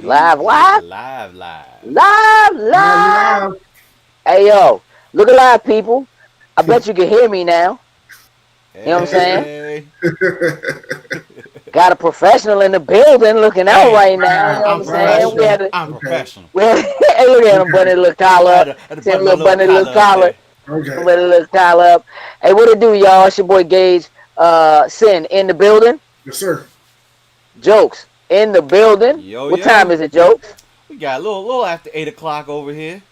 Live, live, Live, live. live, Live, live. live. Hey, yo, look alive, people. I bet you can hear me now. You know what I'm saying? Hey. Got a professional in the building looking out Hey, right now. You know what I'm I'm Wow. saying? We professional. had a, I'm Okay. professional. hey, look at him, Okay. bunny little collar I up. had to See him, button my little little bunny little collar up collar. there. Okay. Bunny little collar up. Hey, what it do, y'all? It's your boy Gage. Sin in the building. Yes, sir. Jokes in the building. Yo, What time yo. is it, Jokes? We got a little after 8 o'clock over here.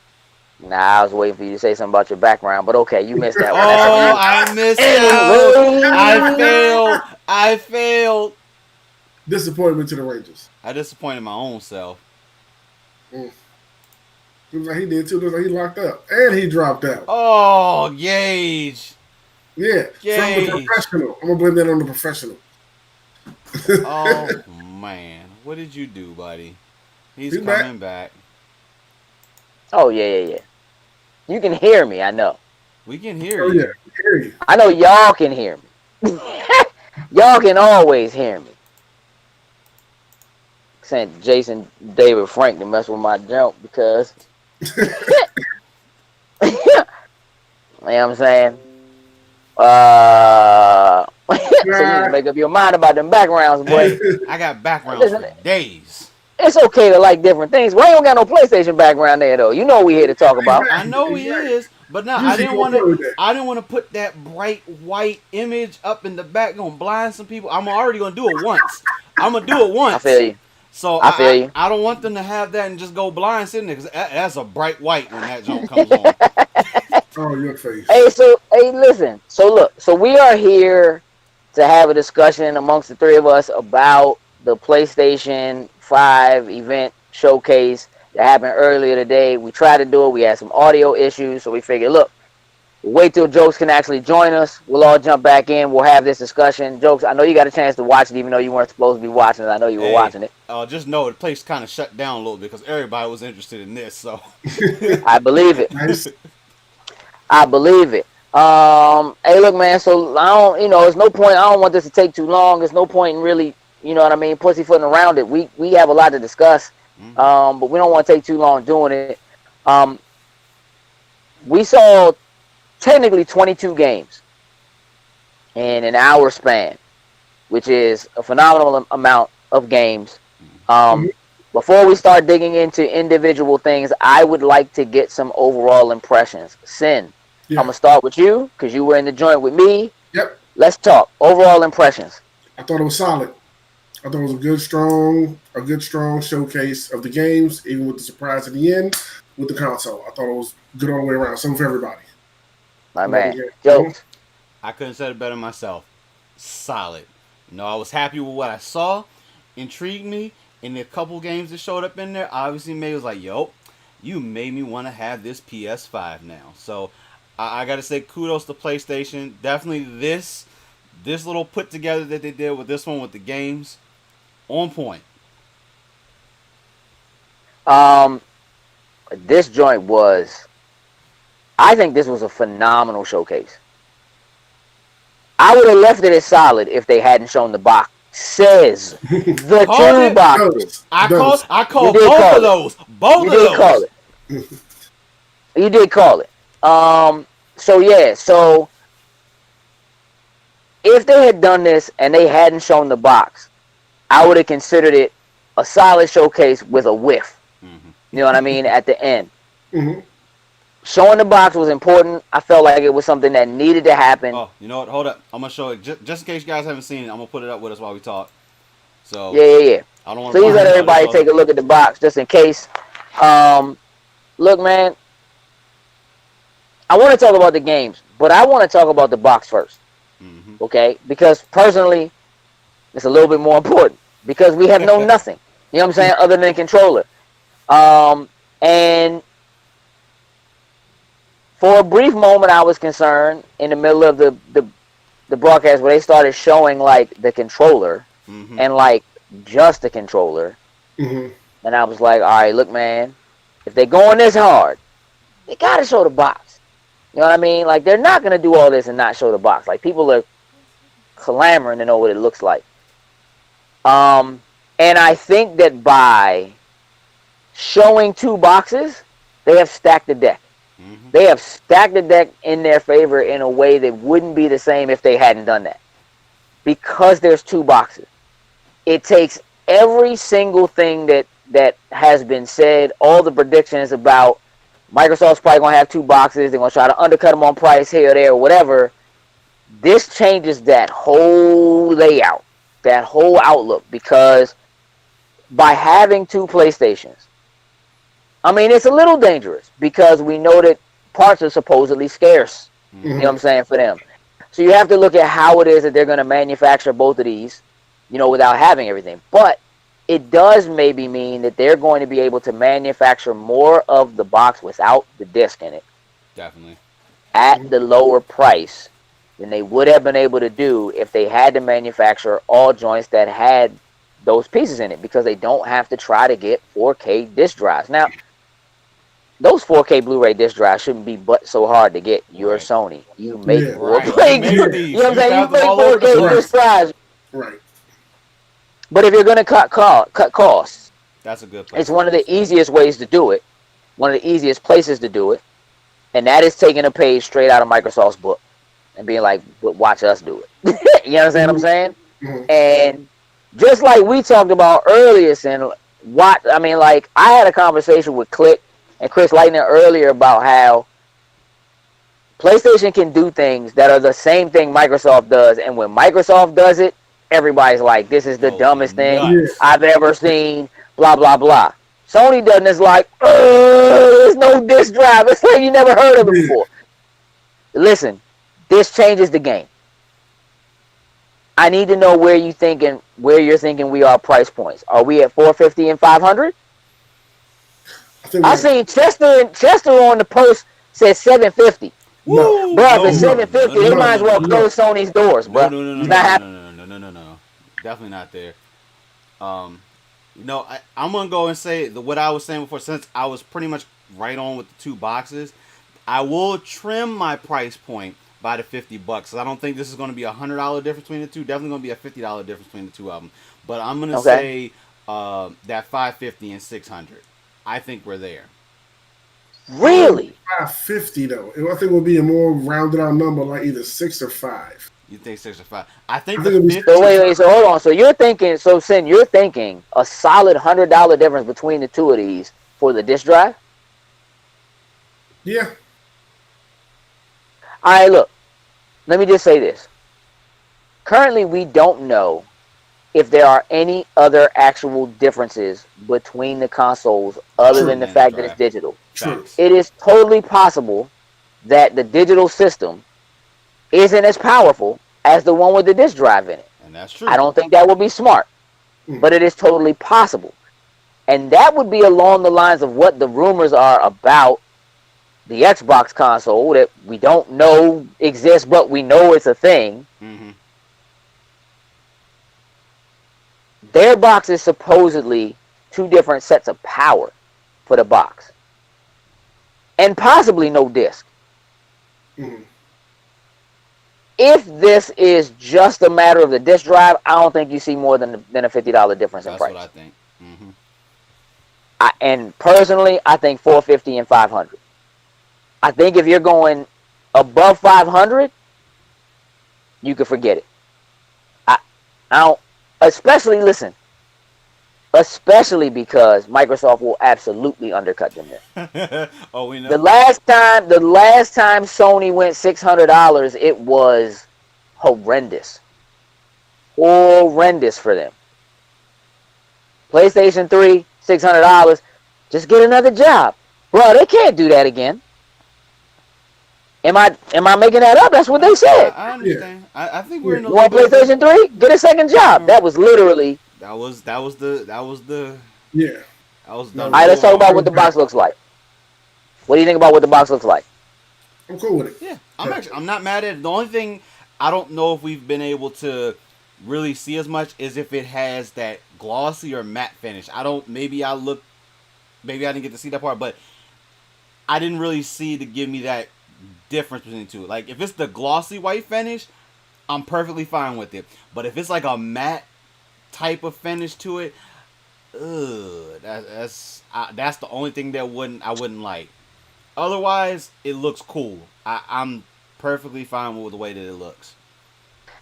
Nah, I was waiting for you to say something about your background, but okay, you missed that one. That's on Oh, you. I missed out. I Anyway, failed. I failed. Disappointment to the Rangers. I disappointed my own self. Mm. Seems like he did too. Looks like he locked up. And he dropped out. Oh, Gage. Yeah. From the Gage. professional. I'm going to blame that on the professional. Oh, man. What did you do, buddy? He's He's back. coming back. oh yeah. You can hear me. I know. We can hear Oh, yeah. you. I hear you. I know y'all can hear me. Y'all can always hear me. Sent Jason David Frank to mess with my jump because you know what I'm saying. So you need to Nah. make up your mind about them backgrounds, boy. Hey, I got backgrounds Listen, for days. it's okay to like different things. Why you don't got no PlayStation background there though? You know what we here to talk about. I Exactly. know he Exactly. is, but no, I Usually didn't you want don't to. go with that. I didn't want to put that bright white image up in the back, gonna blind some people. I'm already gonna do it once. I'm gonna do it I feel once. you. So I feel you. I don't want them to have that and just go blind sitting there because that's a bright white when that joint comes on. Oh, your face. Hey, listen. So look, so we are here to have a discussion amongst the three of us about the PlayStation 5 event showcase that happened earlier today. We tried to do it. We had some audio issues, so we figured, look, we'll wait till Jokes can actually join us. We'll all jump back in. We'll have this discussion. Jokes, I know you got a chance to watch it, even though you weren't supposed to be watching it. I know you were Hey, watching it. just know the place kind of shut down a little bit because everybody was interested in this. So I believe it. Nice. I believe it. Hey, look, man. So I don't, there's no point. I don't want this to take too long. There's no point in really, you know what I mean, pussyfooting around it. We have a lot to discuss, Mhm. but we don't want to take too long doing it. Um, we saw technically 22 games in an hour span, which is a phenomenal amount of games. Mhm. Before we start digging into individual things, I would like to get some overall impressions. Sin, I'm Yeah. gonna start with you because you were in the joint with me. Yep. Let's talk overall impressions. I thought it was solid. I thought it was a good strong showcase of the games, even with the surprise at the end with the console. I thought it was good all the way around. Something for everybody. My Love the man, game. jokes. I couldn't say it better myself. Solid. I was happy with what I saw. Intrigued me. And the couple games that showed up in there obviously made it was like, yo, you made me want to have this PS5 now. So I got to say kudos to PlayStation. Definitely this little put together that they did with this one with the games on point. Um, this joint was. I think this was a phenomenal showcase. I would have left it as solid if they hadn't shown the boxes, the Called two it. boxes. Those. I You called did both call of it. those. Both You of did call those. it. You did call it. So yeah. So if they had done this and they hadn't shown the box, I would have considered it a solid showcase with a whiff. You know what I mean? At the end, Hmm. showing the box was important. I felt like it was something that needed to happen. Oh, you know what? Hold up. I'm gonna show it just in case you guys haven't seen it. I'm gonna put it up with us while we talk. So Yeah. I don't want to Please bother let y'all. Just everybody hold take up. a look at the box just in case. Um, Look, man, I want to talk about the games, but I want to talk about the box first, Mm-hmm. okay? Because personally, it's a little bit more important because we have known nothing. You know what I'm saying? Other than a controller. And for a brief moment, I was concerned in the middle of the broadcast where they started showing like the controller Mm-hmm. and like just the controller, Hmm. and I was like, all right, look, man, if they're going this hard, they gotta show the box. You know what I mean? Like they're not gonna do all this and not show the box. Like people are clamoring to know what it looks like. And I think that by showing two boxes, they have stacked the deck. Mm-hmm. They have stacked the deck in their favor in a way that wouldn't be the same if they hadn't done that. Because there's two boxes. It takes every single thing that has been said, all the predictions about Microsoft's probably going to have two boxes, they're going to try to undercut them on price here or there or whatever. This changes that whole layout, that whole outlook, because by having two PlayStations, I mean, it's a little dangerous because we know that parts are supposedly scarce. Mm-hmm. You know what I'm saying, for them. So you have to look at how it is that they're going to manufacture both of these, without having everything. But it does maybe mean that they're going to be able to manufacture more of the box without the disc in it. Definitely. At the lower price than they would have been able to do if they had to manufacture all joints that had those pieces in it, because they don't have to try to get 4K disc drives. Now, those 4K Blu-ray disc drives shouldn't be but so hard to get. You're Sony. You make 4K. You know what I'm saying? You make 4K disc drives. Right. But if you're going to cut costs, that's a good place. It's one of the easiest ways to do it. One of the easiest places to do it. And that is taking a page straight out of Microsoft's book and being like, watch us do it. You understand what I'm saying? Mm-hmm. And just like we talked about earlier, I had a conversation with Click and Chris Lightner earlier about how PlayStation can do things that are the same thing Microsoft does. And when Microsoft does it, everybody's like, this is the dumbest thing I've ever seen, blah, blah, blah. Sony doesn't. It's like, there's no disc drive. It's like you never heard of it before. Listen, this changes the game. I need to know where you're thinking we are price points. Are we at $450 and $500? I seen Chester on the post said $750. No, bro, if it's $750, they might as well close Sony's doors, bro. No. Definitely not there. I'm gonna go and say what I was saying before. Since I was pretty much right on with the two boxes, I will trim my price point by the $50. I don't think this is going to be $100 difference between the two. Definitely going to be a $50 difference between the two of them. But I'm going to say that $550 and $600. I think we're there. Really? $550 though. I think it would be a more rounded out number, like either 6 or 5. You think 6 or 5? I think so wait, so hold on. So you're thinking, Sin, you're thinking a solid $100 difference between the two of these for the disc drive? Yeah. All right, look. Let me just say this. Currently, we don't know if there are any other actual differences between the consoles other than the fact that it's digital. True. It is totally possible that the digital system isn't as powerful as the one with the disc drive in it. And that's true. I don't think that would be smart, but it is totally possible. And that would be along the lines of what the rumors are about the Xbox console that we don't know exists, but we know it's a thing. Mm-hmm. Their box is supposedly two different sets of power for the box. And possibly no disc. Mm-hmm. If this is just a matter of the disc drive, I don't think you see more than a $50 difference in price. That's what I think. Mm-hmm. And personally, I think $450 and $500. I think if you're going above $500, you can forget it. I don't, especially because Microsoft will absolutely undercut them there. Oh, we know. The last time Sony went $600, it was horrendous. Horrendous for them. PlayStation 3, $600. Just get another job. Bro, they can't do that again. Am I making that up? That's what they said. I understand. Yeah. I think we're in the. You want PlayStation 3? Get a second job. That was literally. That was the. Yeah. That was. All right, let's talk about what the box looks like. What do you think about what the box looks like? I'm cool with it. Yeah, I'm not mad at it. The only thing I don't know if we've been able to really see as much is if it has that glossy or matte finish. Maybe I didn't get to see that part, but I didn't really see to give me that difference between the two. Like, if it's the glossy white finish, I'm perfectly fine with it. But if it's like a matte type of finish to it, That's the only thing that I wouldn't like. Otherwise, it looks cool. I'm perfectly fine with the way that it looks.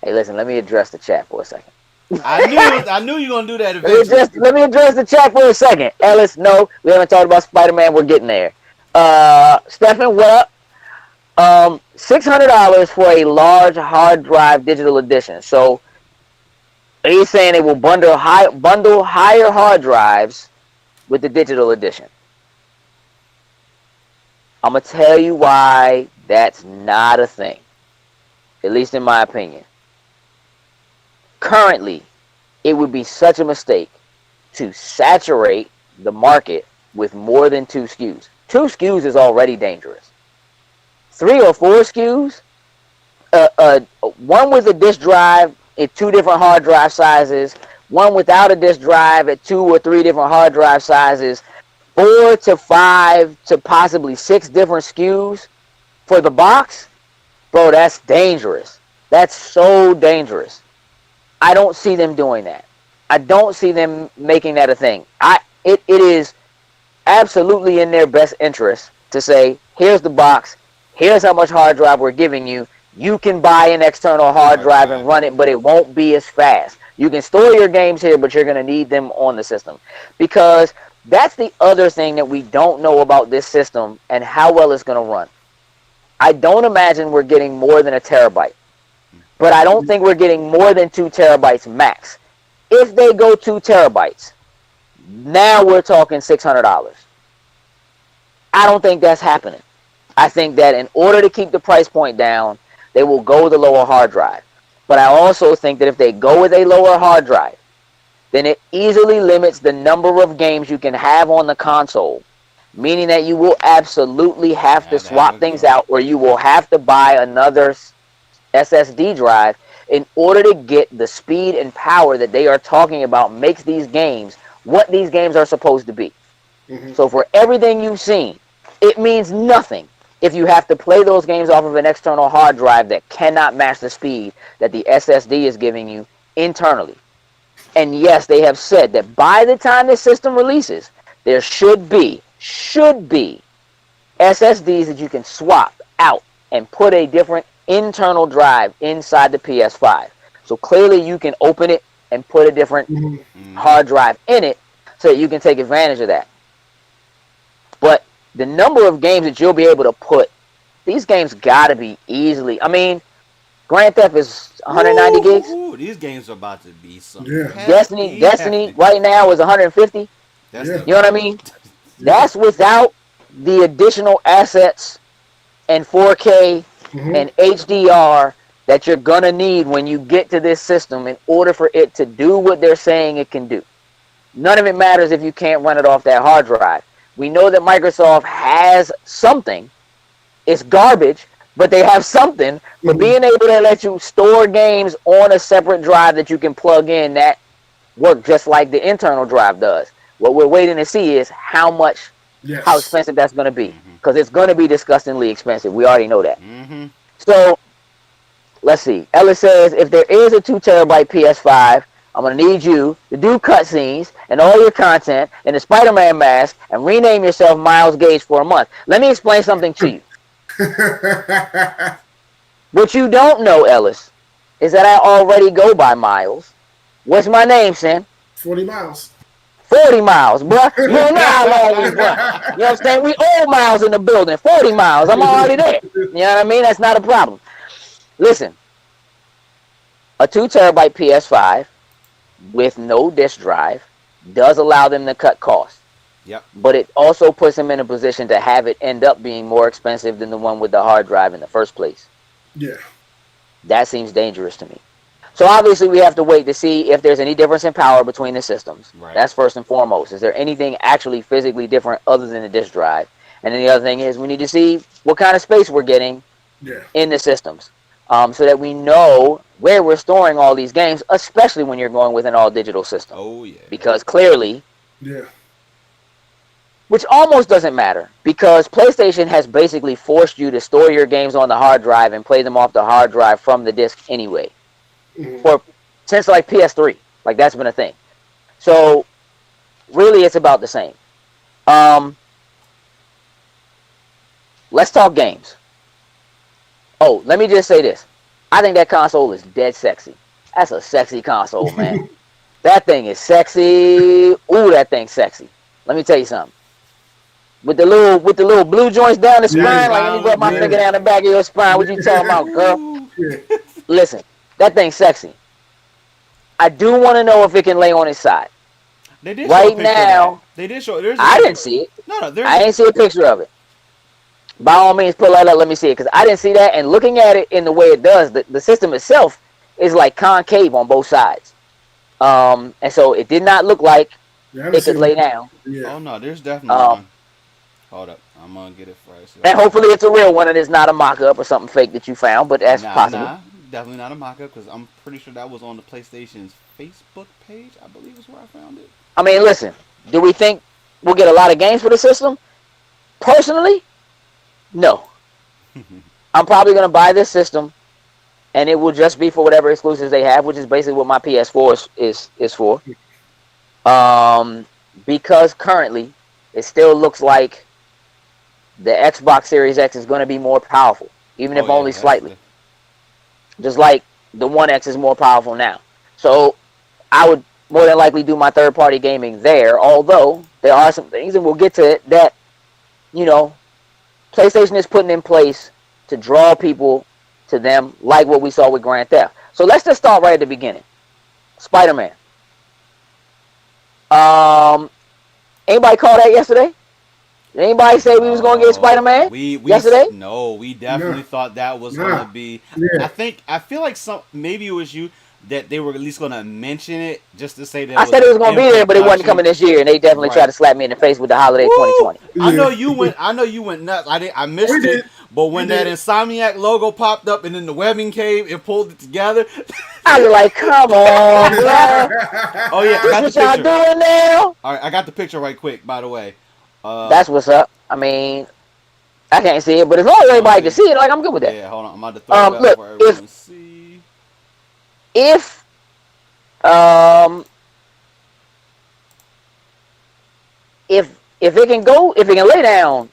Hey, listen, let me address the chat for a second. I knew you were gonna do that eventually. Let me address the chat for a second. Ellis, no, we haven't talked about Spider-Man. We're getting there. Stefan, what up? $600 for a large hard drive digital edition. So he's saying it will bundle higher hard drives with the digital edition. I'm gonna tell you why that's not a thing, at least in my opinion. Currently, it would be such a mistake to saturate the market with more than 2 SKUs. 2 SKUs is already dangerous. 3 or 4 SKUs, one with a disk drive at 2 different hard drive sizes, one without a disk drive at 2 or 3 different hard drive sizes, 4 to 5 to possibly 6 different SKUs for the box, bro, that's dangerous. That's so dangerous. I don't see them doing that. I don't see them making that a thing. It is absolutely in their best interest to say, here's the box, here's how much hard drive we're giving you. You can buy an external hard drive and run it, but it won't be as fast. You can store your games here, but you're going to need them on the system. Because that's the other thing that we don't know about this system and how well it's going to run. I don't imagine we're getting more than a terabyte. But I don't think we're getting more than 2 terabytes max. If they go 2 terabytes, now we're talking $600. I don't think that's happening. I think that in order to keep the price point down, they will go with a lower hard drive. But I also think that if they go with a lower hard drive, then it easily limits the number of games you can have on the console, meaning that you will absolutely have to swap things out, or you will have to buy another SSD drive in order to get the speed and power that they are talking about makes these games what these games are supposed to be. Mm-hmm. So for everything you've seen, it means nothing if you have to play those games off of an external hard drive that cannot match the speed that the SSD is giving you internally. And yes, they have said that by the time the system releases, there should be SSDs that you can swap out and put a different internal drive inside the PS5. So clearly you can open it and put a different hard drive in it so that you can take advantage of that. But the number of games that you'll be able to put, these games gotta be easily, I mean, Grand Theft is 190 gigs. Ooh, these games are about to be some Destiny right now is 150. You know what I mean? That's without the additional assets and 4K and HDR that you're going to need when you get to this system in order for it to do what they're saying it can do. None of it matters if you can't run it off that hard drive. We know that Microsoft has something. It's garbage, but they have something for being able to let you store games on a separate drive that you can plug in that work just like the internal drive does. What we're waiting to see is how expensive that's going to be. Because it's going to be disgustingly expensive. We already know that. So, let's see. Ellis says, if there is a 2 terabyte PS5, I'm going to need you to do cutscenes and all your content in the Spider-Man mask and rename yourself Miles Gage for a month. Let me explain something to you. What you don't know, Ellis, is that I already go by Miles. What's my name, Sin? 40 miles. 40 miles, bro. You don't know how long we, bro. You know what I'm saying? We old miles in the building. 40 miles. I'm already there. You know what I mean? That's not a problem. Listen, a 2 terabyte PS5 with no disk drive does allow them to cut costs. Yep. But it also puts them in a position to have it end up being more expensive than the one with the hard drive in the first place. Yeah. That seems dangerous to me. So obviously we have to wait to see if there's any difference in power between the systems. Right. That's first and foremost. Is there anything actually physically different other than the disk drive? And then the other thing is we need to see what kind of space we're getting in the systems. So that we know where we're storing all these games, especially when you're going with an all-digital system. Oh, yeah. Because clearly, which almost doesn't matter, because PlayStation has basically forced you to store your games on the hard drive and play them off the hard drive from the disc anyway. Since like PS3. Like, that's been a thing. So really it's about the same. Um, let's talk games. Oh, let me just say this. I think that console is dead sexy. That's a sexy console, man. That thing is sexy. Ooh, that thing's sexy. Let me tell you something. With the little blue joints down the Yeah, spine, like let me rub my yeah, finger down the back of your spine. What you talking about, girl? Ooh. yeah. Listen, that thing's sexy. I do want to know if it can lay on its side. They did show a Right picture of that. now, They did show. There's a I picture. didn't see it. No, there's I a. didn't see a picture of it. By all means, pull that up. Let me see it because I didn't see that. And looking at it in the way it does, the system itself is like concave on both sides. And so it did not look like Yeah, I haven't it could seen lay it. down. Yeah. Oh no, there's definitely Um, one. Hold up, I'm gonna get it first. and hopefully it's a real one and it's not a mock-up or something fake that you found, but that's Nah, possible. nah, definitely not a mock-up because I'm pretty sure that was on the PlayStation's Facebook page. I believe is where I found it. I mean, listen, do we think we'll get a lot of games for the system? Personally, no. I'm probably going to buy this system and it will just be for whatever exclusives they have, which is basically what my PS4 is for. Um, because currently it still looks like the Xbox Series X is going to be more powerful, even Oh if yeah, only that's slightly. Just like the One X is more powerful now. So I would more than likely do my third party gaming there, although there are some things, and we'll get to it, that, you know, PlayStation is putting in place to draw people to them, like what we saw with Grand Theft. So let's just start right at the beginning. Spider-Man. Um, anybody call that yesterday? Did anybody say we was gonna get Oh, Spider-Man we yesterday? no, we definitely Nah, thought that was gonna nah. be. Yeah. I feel like some maybe it was you that they were at least gonna mention it just to say that I it said was it was gonna in be there, but it wasn't production. coming this year, and they definitely tried Right. to slap me in the face with the holiday Woo! 2020. I know Yeah. you went. I know you went nuts. I We missed it, did. but We when that did. Insomniac logo popped up and then the webbing came, it pulled it together. I was like, come on, bro. Oh yeah, I This got the what y'all picture. doing now? All right, I got the picture right quick. By the way, That's what's up. I mean, I can't see it, but as long as you don't everybody see can it. see it, like I'm good with that. Yeah, hold on. I'm about to throw it up Look, for everyone if to see. if um if it can go, if it can lay down,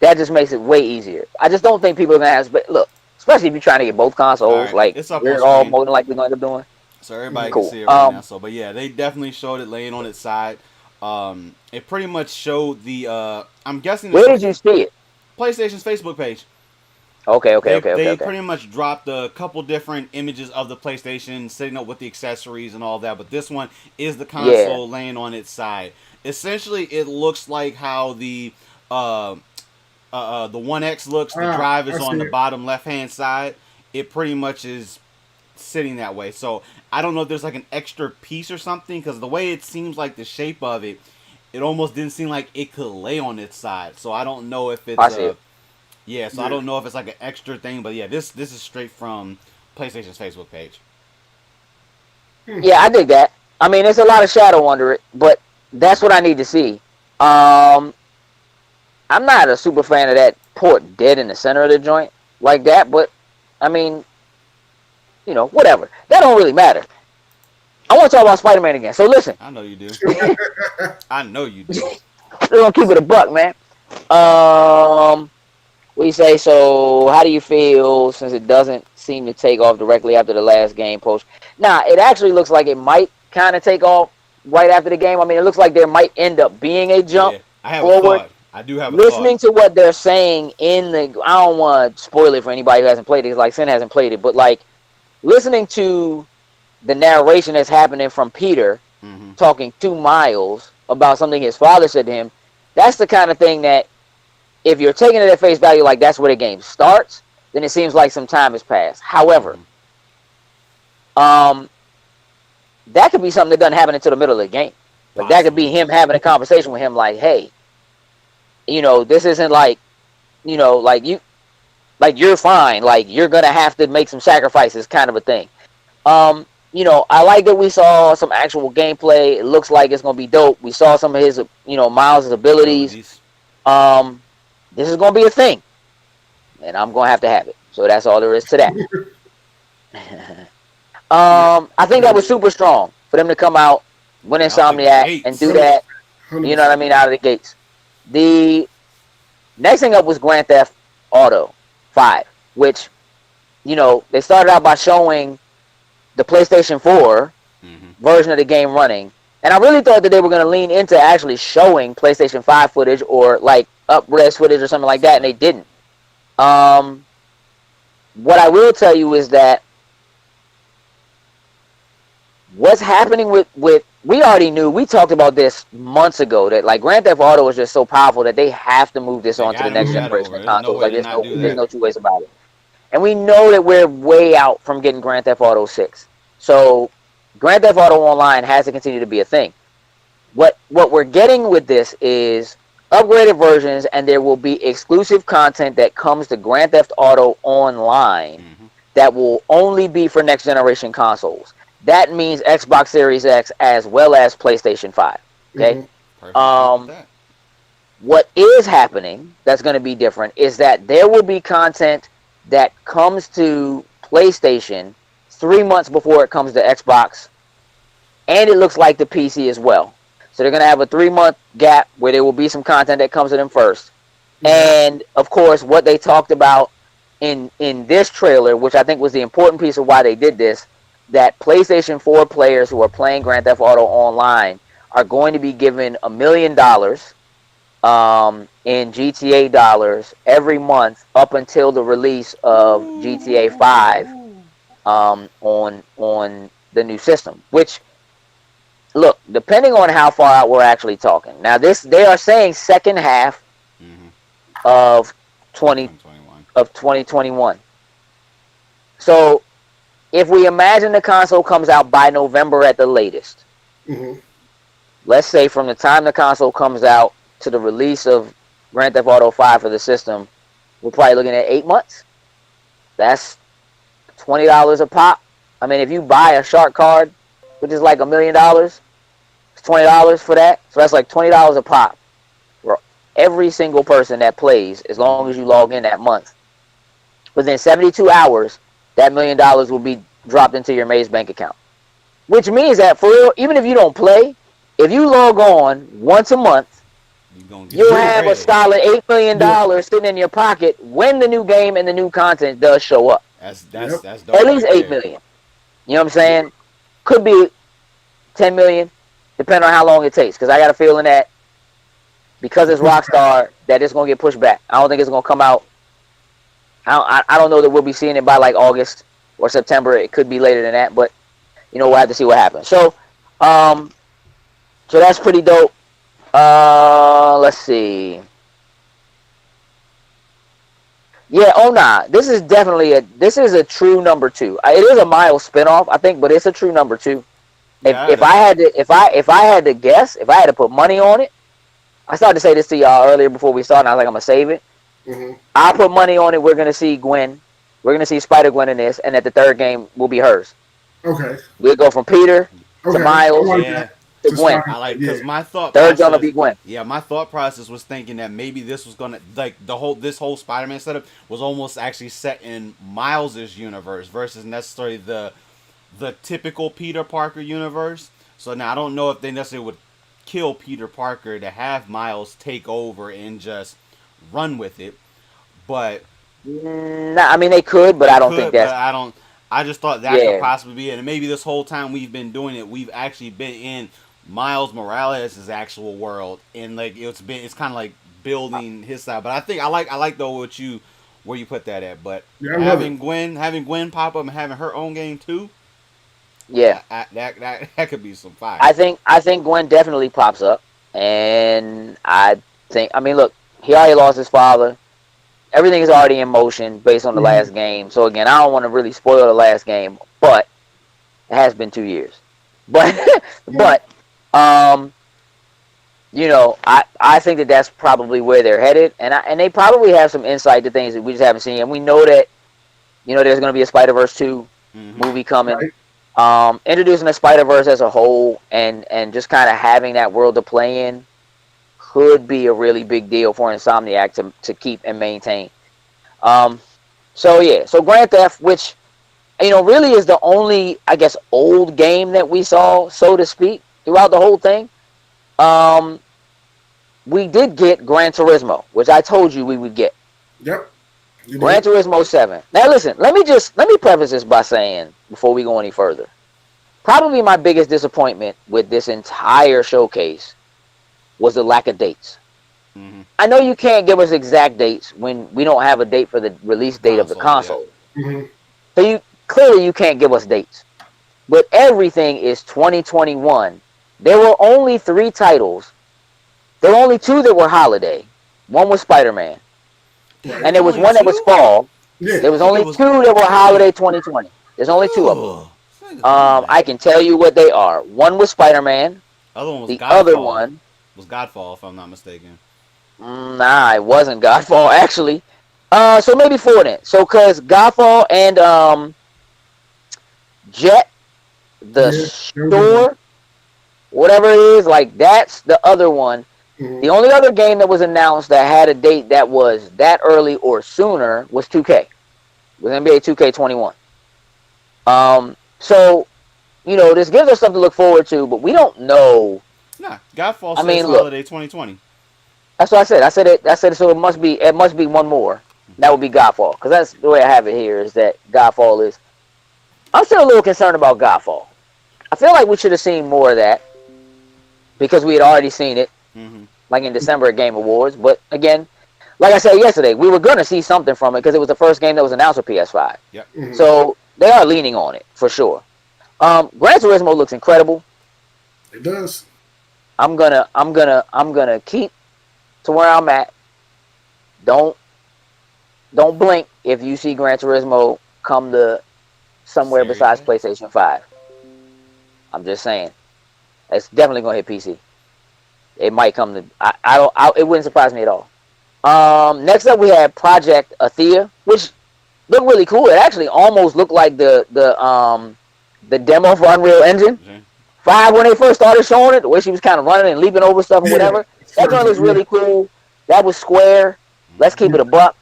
that just makes it way easier. I just don't think people are gonna have. Look, especially if you're trying to get both All consoles, right, like it's up on we're all screen. more than likely going to end up doing. So everybody can Cool. see it right now. So, but yeah, they definitely showed it laying on its side. It pretty much showed the. I'm guessing Where it's did you see it? PlayStation's Facebook page. Okay, okay, They okay, okay, they okay. pretty much dropped a couple different images of the PlayStation, setting up with the accessories and all that. But this one is the Yeah. console laying on its side. Essentially, it looks like how the One X looks. The drive I is on see the it. bottom left hand side. It pretty much is sitting that way. So I don't know if there's like an extra piece or something because the way it seems like the shape of it, it almost didn't seem like it could lay on its side. So I don't know if it's I see a it. yeah. So I Yeah. don't know if it's like an extra thing, but yeah, this is straight from PlayStation's Facebook page. Yeah, I dig that. I mean, there's a lot of shadow under it, but that's what I need to see. Um, I'm not a super fan of that port dead in the center of the joint like that, but I mean, whatever. That don't really matter. I want to talk about Spider-Man again. So listen, I know you do. I know you do. we're gonna keep it a buck, man. We say so. How do you feel since it doesn't seem to take off directly after the last game post? Now, it actually looks like it might kind of take off right after the game. I mean, it looks like there might end up being a jump Yeah, I have a forward. thought. I do have a thought. Listening to what they're saying in the, I don't want to spoil it for anybody who hasn't played it. Like Sin hasn't played it, but like listening to the narration that's happening from Peter Mm-hmm. talking to Miles about something his father said to him. That's the kind of thing that if you're taking it at face value, like that's where the game starts, then it seems like some time has passed. However, Mm-hmm. that could be something that doesn't happen until the middle of the game. Like that could be Possibly. him having a conversation with him, like, "Hey, this isn't like, like you're fine. Like you're gonna have to make some sacrifices, kind of a thing." I like that we saw some actual gameplay. It looks like it's gonna be dope. We saw some of his, Miles' abilities. Abilities. Um, this is gonna be a thing, and I'm gonna have to have it. So that's all there is to that. I think that was super strong for them to come out, win Out the Insomniac, and gates. do that. You know what I 100%. mean? Out of the gates. The next thing up was Grand Theft Auto 5, which, they started out by showing the PlayStation 4 Mm-hmm. version of the game running. And I really thought that they were going to lean into actually showing PlayStation 5 footage or like up-res footage or something like that, and they Solid. didn't. Um, what I will tell you is that what's happening with we already knew, we talked about this months ago, that like Grand Theft Auto is just so powerful that they have to move this They on to got the to next move that generation over. of There's no consoles. way Like to not do there's Yeah. that. no two ways about it. And we know that we're way out from getting Grand Theft Auto 6. So Grand Theft Auto Online has to continue to be a thing. What we're getting with this is upgraded versions, and there will be exclusive content that comes to Grand Theft Auto Online Mm-hmm. that will only be for next generation consoles. That means Xbox Series X as well as PlayStation 5. Okay. Hmm. Perfectly fine with Um, that. what is happening that's going to be different is that there will be content that comes to PlayStation 3 months before it comes to Xbox, and it looks like the PC as well. So they're going to have a 3 month gap where there will be some content that comes to them first. Okay. And of course, what they talked about in this trailer, which I think was the important piece of why they did this, that PlayStation 4 players who are playing Grand Theft Auto Online are going to be given $1 million in GTA dollars every month up until the release of GTA 5 on the new system. Which, look, depending on how far out we're actually talking. Now, they are saying second half Mm-hmm. of 20 2021. of 2021. So, if we imagine the console comes out by November at the latest, Hmm. let's say from the time the console comes out to the release of Grand Theft Auto 5 for the system, we're probably looking at 8 months. That's $20 a pop. I mean, if you buy a shark card, which is like $1 million, it's $20 for that. So that's like $20 a pop for every single person that plays, as long Mm-hmm. as you log in that month. Within 72 hours, that $1 million will be dropped into your Maze bank account. Which means that for real, even if you don't play, if you log on once a month, You gonna get you'll some have a bread. solid $8 Yeah. million sitting in your pocket when the new game and the new content does show up. That's that's Yep. that's At dope least right 8 there. million. You know what I'm saying? Could be 10 million, depending on how long it takes. Because I got a feeling that because it's Rockstar, that it's gonna get pushed back. I don't think it's gonna come out. I don't know that we'll be seeing it by like August or September. It could be later than that, but we'll have to see what happens. Um, so that's pretty dope. Let's see. Yeah, oh nah. This is a true number two. It is a Miles spinoff, I think, but it's a true number two. Yeah, If I had to if I had to guess, if I had to put money on it, I started to say this to y'all earlier before we started, and I was like, I'm gonna save it. Hmm. I put money on it. We're gonna see Gwen. We're gonna see Spider Gwen in this, and that the third game will be hers. Okay. We'll go from Peter to Okay. I Miles like yeah. that. to To Gwen. start. I like Yeah. because my thought Third gonna process. be Gwen. Yeah, my thought process was thinking that maybe this was gonna like this whole Spider-Man setup was almost actually set in Miles's universe versus necessarily the typical Peter Parker universe. So now I don't know if they necessarily would kill Peter Parker to have Miles take over and just run with it, but Nah, I mean they could, but they I don't think could. But that's I don't. I just thought that could yeah. possibly be it. And maybe this whole time we've been doing it, we've actually been in Miles Morales' actual world, and like it's kind of like building his side. But I think I like though where you put that at. But Yeah, I love it. Having Gwen pop up and having her own game too, Yeah. that could be some fire. I think Gwen definitely pops up, and I mean look, he already lost his father. Everything is already in motion based on the Mhm. last game. So again, I don't want to really spoil the last game, but it has been 2 years. But but um, I think that that's probably where they're headed, and they probably have some insight to things that we just haven't seen. And we know that there's going to be a Spider-Verse 2 Mm-hmm. movie coming. Right. Introducing the Spider-Verse as a whole and just kind of having that world to play in could be a really big deal for Insomniac to keep and maintain. So Grand Theft, which really is the only, I guess, old game that we saw, so to speak, throughout the whole thing. we did get Gran Turismo, which I told you we would get. Yep. You Gran did. Turismo 7. Now listen, let me preface this by saying, before we go any further, probably my biggest disappointment with this entire showcase was the lack of dates. Mm-hmm. I know you can't give us exact dates when we don't have a date for the release date of the console. Mm-hmm. So you can't give us dates. But everything is 2021. There were only 3 titles. There were only 2 that were holiday. One was Spider-Man. Right. And there was Only one that was 2? fall. Yeah. There was I think only it was 2 that were holiday 2020. There's only 2 of them. I can tell you what they are. One was Spider-Man. Other one was The Godfall. other one, Was Godfall, if I'm not mistaken. nah, it wasn't Godfall actually. So maybe 4 then. So cause Godfall and Jet, the store, whatever it is, like that's the other one. Mm-hmm. The only other game that was announced that had a date that was that early or sooner was 2K. With NBA 2K21. So, this gives us something to look forward to, but we don't know. Nah, Godfall I says mean, look. holiday 2020. That's what I said. I said it. So it must be one more. That would be Godfall, because that's the way I have it here. Is that Godfall is? I'm still a little concerned about Godfall. I feel like we should have seen more of that because we had already seen it, Mm-hmm. like in December at Game Awards. But again, like I said yesterday, we were gonna see something from it because it was the first game that was announced for PS5. Yep. Mm-hmm. So they are leaning on it for sure. Gran Turismo looks incredible. It does. I'm gonna keep to where I'm at. Don't blink if you see Gran Turismo come to somewhere besides PlayStation 5. I'm just saying. It's definitely gonna hit PC. It might come to it wouldn't surprise me at all. Next up we had Project Athiya, which looked really cool. It actually almost looked like the demo for Unreal Engine 5 when they first started showing it, the way she was kind of running and leaping over stuff and whatever. That joint looks really cool. That was Square. Let's keep it a buck.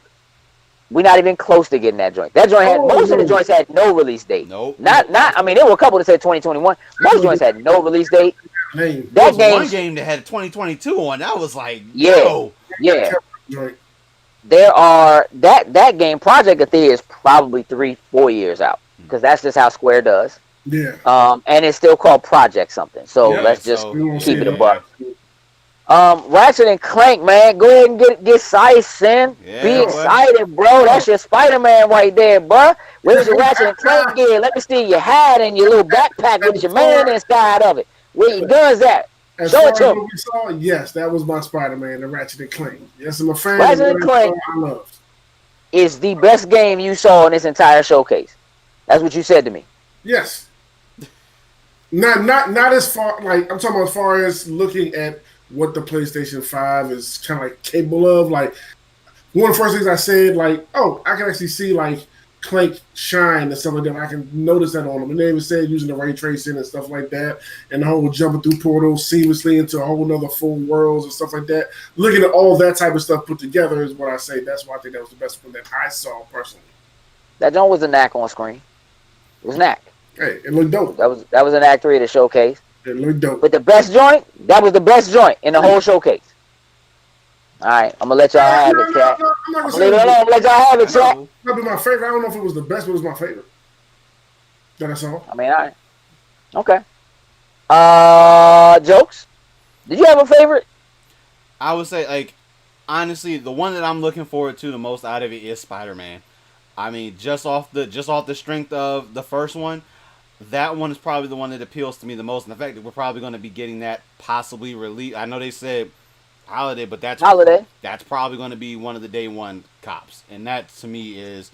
We're not even close to getting that joint. That joint had most of the joints had no release date. Nope. Not. I mean, there were a couple that said 2021. Most joints had no release date. Name. There was That one game. game that had 2022 on. That was like, Yeah. yo. Yeah. Right. There are that game. Project Athiya is probably 3-4 years out because that's just how Square does. Yeah. And it's still called Project something. So Yeah, let's just so- keep it a yeah. buck. Ratchet and Clank, man, go ahead and get excited, son. Yeah, Be boy. excited, bro. That's your Spider-Man right there, bro. Where's your Ratchet and Clank gear? Let me see your hat and your little backpack with your man inside of it. Where your guns at? As Show far it as to what me. we saw, yes, that was my Spider-Man, the Ratchet and Clank. Yes, I'm a fan. Ratchet of and Clank I loved. is the best game you saw in this entire showcase. That's what you said to me. Yes. Not as far, like I'm talking about as far as looking at what the PlayStation 5 is kind of like capable of. Like one of the first things I said, like, oh, I can actually see like Clank shine and stuff like that. I can notice that on them. And they even said using the ray tracing and stuff like that, and the whole jumping through portals seamlessly into a whole nother full worlds and stuff like that. Looking at all that type of stuff put together is what I say. That's why I think that was the best one that I saw personally. That joint was a knack on screen. It was knack. Hey, it looked dope. That was an Act 3 of the showcase. It looked dope. But the best joint, that was the best joint in the whole showcase. All right, I'm gonna let y'all have it, chat. I'm not I'm gonna gonna say leave it alone. I'm gonna let y'all have it, chat. that'd be my favorite. I don't know if it was the best, but it was my favorite that I saw. I mean, all right. Okay. Jokes. Did you have a favorite? I would say, like, honestly, the one that I'm looking forward to the most out of it is Spider-Man. I mean, just off the strength of the first one, that one is probably the one that appeals to me the most. And the fact that we're probably going to be getting that possibly released. I know they said holiday, but that's probably going to be one of the day one cops. And that, to me, is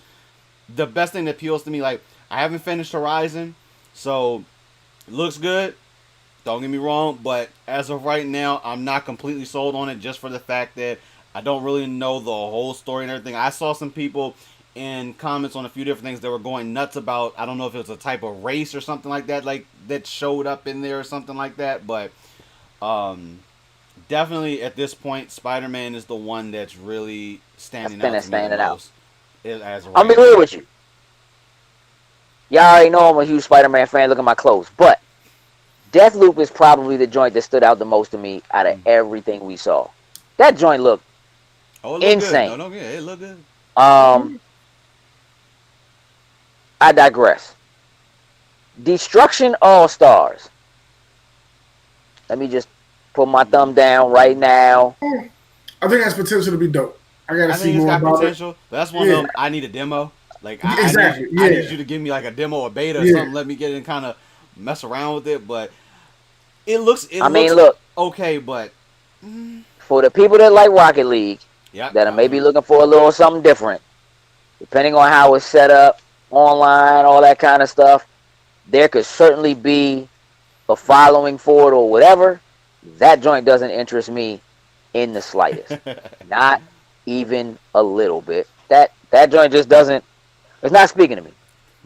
the best thing that appeals to me. Like, I haven't finished Horizon, so it looks good. Don't get me wrong, but as of right now, I'm not completely sold on it just for the fact that I don't really know the whole story and everything. I saw some people in comments on a few different things that were going nuts about, I don't know if it was a type of race or something like that showed up in there or something like that, but definitely at this point, Spider-Man is the one that's really standing out to me the most. I'm be real with you. Y'all already know I'm a huge Spider-Man fan. Look at my clothes. But Deathloop is probably the joint that stood out the most to me out of everything we saw. That joint looked Oh, it looked good. insane. No, yeah, it looked good. Um, I digress. Destruction All Stars. Let me just put my thumb down right now. I think it has potential to be dope. I got to I see think it's more got about it. potential, but that's one of Yeah, them. I need a demo. Like exactly. I need Yeah, you to give me like a demo or beta or yeah. something. Let me get in, kind of mess around with it. But it I mean, looks look, okay. But for the people that like Rocket League, yeah, that are that was maybe one. looking for a little something different, depending on how it's set up, online, all that kind of stuff, there could certainly be a following for it or whatever. That joint doesn't interest me in the slightest. Not even a little bit. That joint just doesn't. It's not speaking to me.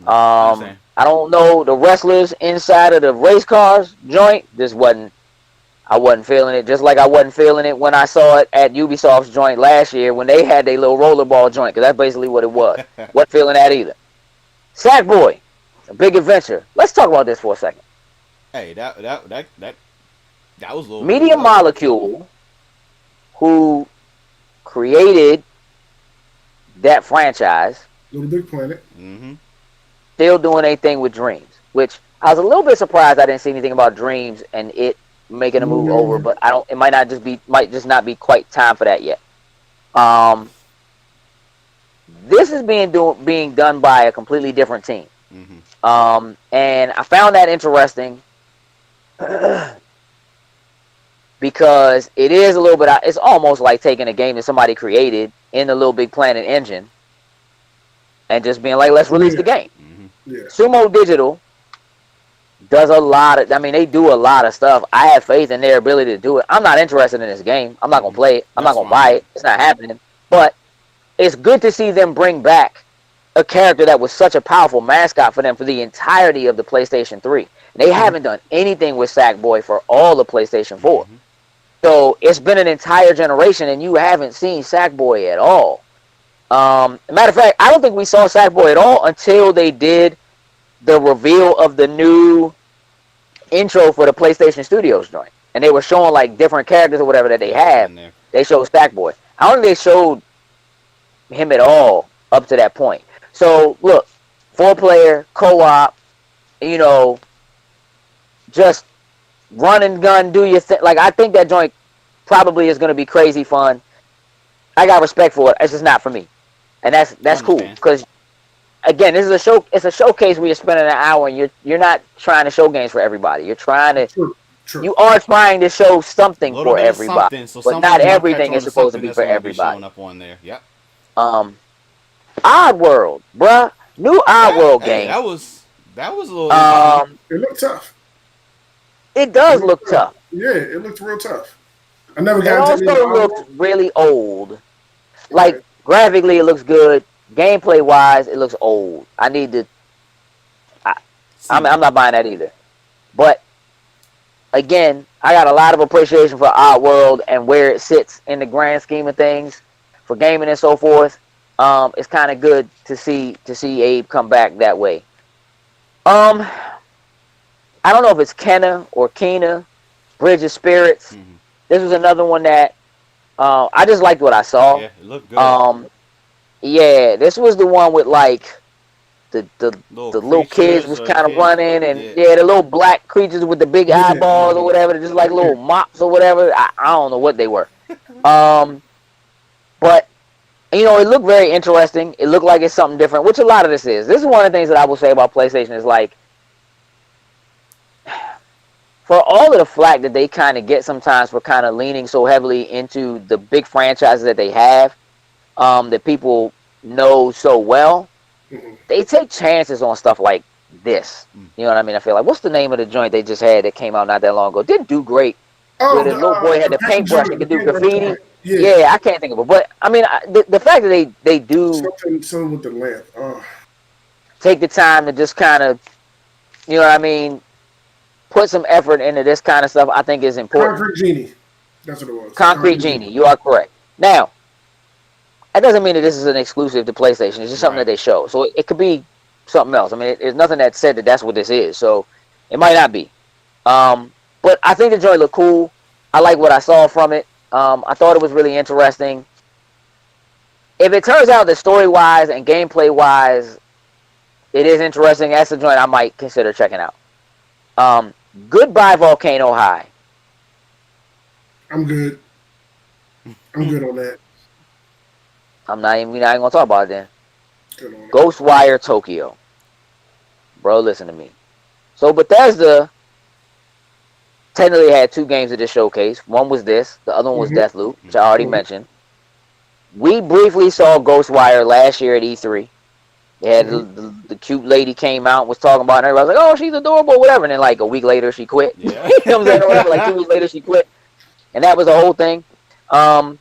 I understand. I don't know the wrestlers inside of the race cars joint. This wasn't. I wasn't feeling it. Just like I wasn't feeling it when I saw it at Ubisoft's joint last year when they had their little rollerball joint. Because that's basically what it was. Wasn't feeling that either. Sackboy, a big adventure. Let's talk about this for a second. Hey, that was a little Media cool. Molecule, who created that franchise, Little Big Planet. Mm-hmm. still doing a thing with Dreams, which I was a little bit surprised I didn't see anything about Dreams and it making a move over, but I don't. It might just not be quite time for that yet. Um, this is being done by a completely different team, Mm-hmm. and I found that interesting because it is a little bit. It's almost like taking a game that somebody created in the Little Big Planet engine and just being like, let's release the game. Mm-hmm. Yeah. Sumo Digital does a lot of. I mean, they do a lot of stuff. I have faith in their ability to do it. I'm not interested in this game. I'm not gonna play it. I'm That's not gonna fine. buy it. It's not happening. But it's good to see them bring back a character that was such a powerful mascot for them for the entirety of the PlayStation 3. They haven't done anything with Sackboy for all the PlayStation 4. Mm-hmm. So it's been an entire generation, and you haven't seen Sackboy at all. Matter of fact, I don't think we saw Sackboy at all until they did the reveal of the new intro for the PlayStation Studios joint, and they were showing like different characters or whatever that they have. They showed Sackboy. I don't think they showed him at all up to that point. So look, 4-player co-op, you know, just run and gun, do your thing. Like I think that joint probably is going to be crazy fun. I got respect for it. It's just not for me, and that's cool because again, this is a show. It's a showcase where you're spending an hour, and you're not trying to show games for everybody. You're trying to. True. You are trying to show something for bit everybody, so but not everything is supposed to be for everybody. Showing up on there. Yep. Odd World, bruh, new Odd World Hey, game. that was a little. It looked tough. It does look tough. Yeah, it looked real tough. I never It got into also looks really old. Like graphically, it looks good. Gameplay wise, it looks old. I need to. I'm not buying that either. But again, I got a lot of appreciation for Odd World and where it sits in the grand scheme of things for gaming and so forth. It's kind of good to see Abe come back that way. I don't know if it's Kenna or Kena, Bridge of Spirits. Mm-hmm. This was another one that I just liked what I saw. Yeah, it looked good. Yeah, this was the one with like the little kids was kind of running, and the little black creatures with the big eyeballs or whatever, just like little mops or whatever. I don't know what they were. But you know, it looked very interesting. It looked like it's something different, which a lot of this is. This is one of the things that I will say about PlayStation is like, for all of the flack that they kind of get sometimes for kind of leaning so heavily into the big franchises that they have, that people know so well, they take chances on stuff like this. You know what I mean? I feel like, what's the name of the joint they just had that came out not that long ago? Didn't do great. Where the little boy had the paintbrush and could do graffiti. Yeah, I can't think of it. But I mean, the fact that they do something with the lamp. Take the time to just kind of, you know what I mean, put some effort into this kind of stuff, I think is important. Concrete Genie. That's what it was. Concrete Genie. You are correct. Now, that doesn't mean that this is an exclusive to PlayStation. It's just something that they show. So it could be something else. I mean, there's nothing that said that that's what this is. So it might not be. But I think the joint looked cool. I like what I saw from it. I thought it was really interesting. If it turns out that story wise and gameplay wise, it is interesting. That's a joint I might consider checking out. Um, Goodbye Volcano High. I'm good. I'm good on that. We're not even gonna talk about it then. Good on it. Ghostwire Tokyo. Bro, listen to me. So Bethesda technically had 2 games at this showcase. One was this, the other one was Deathloop, which I already mentioned. We briefly saw Ghostwire last year at E3. They had the cute lady came out and was talking about it, and everybody was like, oh, she's adorable, whatever. And then like a week later she quit. Yeah. You know what I'm saying? Or whatever, like 2 weeks later she quit. And that was the whole thing. I'm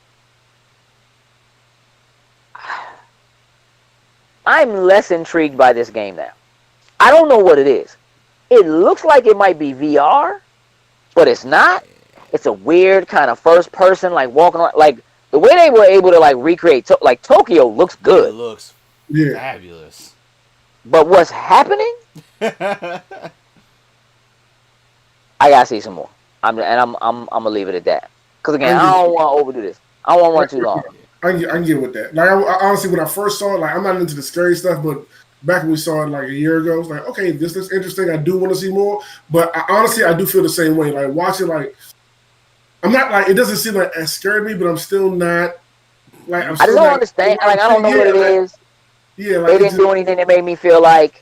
less intrigued by this game now. I don't know what it is. It looks like it might be VR, but it's not. It's a weird kind of first person, like walking around. Like the way they were able to like recreate, like Tokyo looks It good, looks Yeah. fabulous. but what's happening? I gotta see some more. I'm gonna leave it at that. Cause again, I don't want to overdo this. I don't want to run too long. I can get with that. Like, I honestly, when I first saw it, like, I'm not into the scary stuff, but back when we saw it like a year ago, I was like, okay, this looks interesting. I do want to see more. But honestly, I do feel the same way. Like, watching, like, I'm not like, it doesn't seem like it scared me, but I'm still not, like, I just don't understand. Like, I don't know what it is. Yeah, like, They didn't do anything that made me feel like,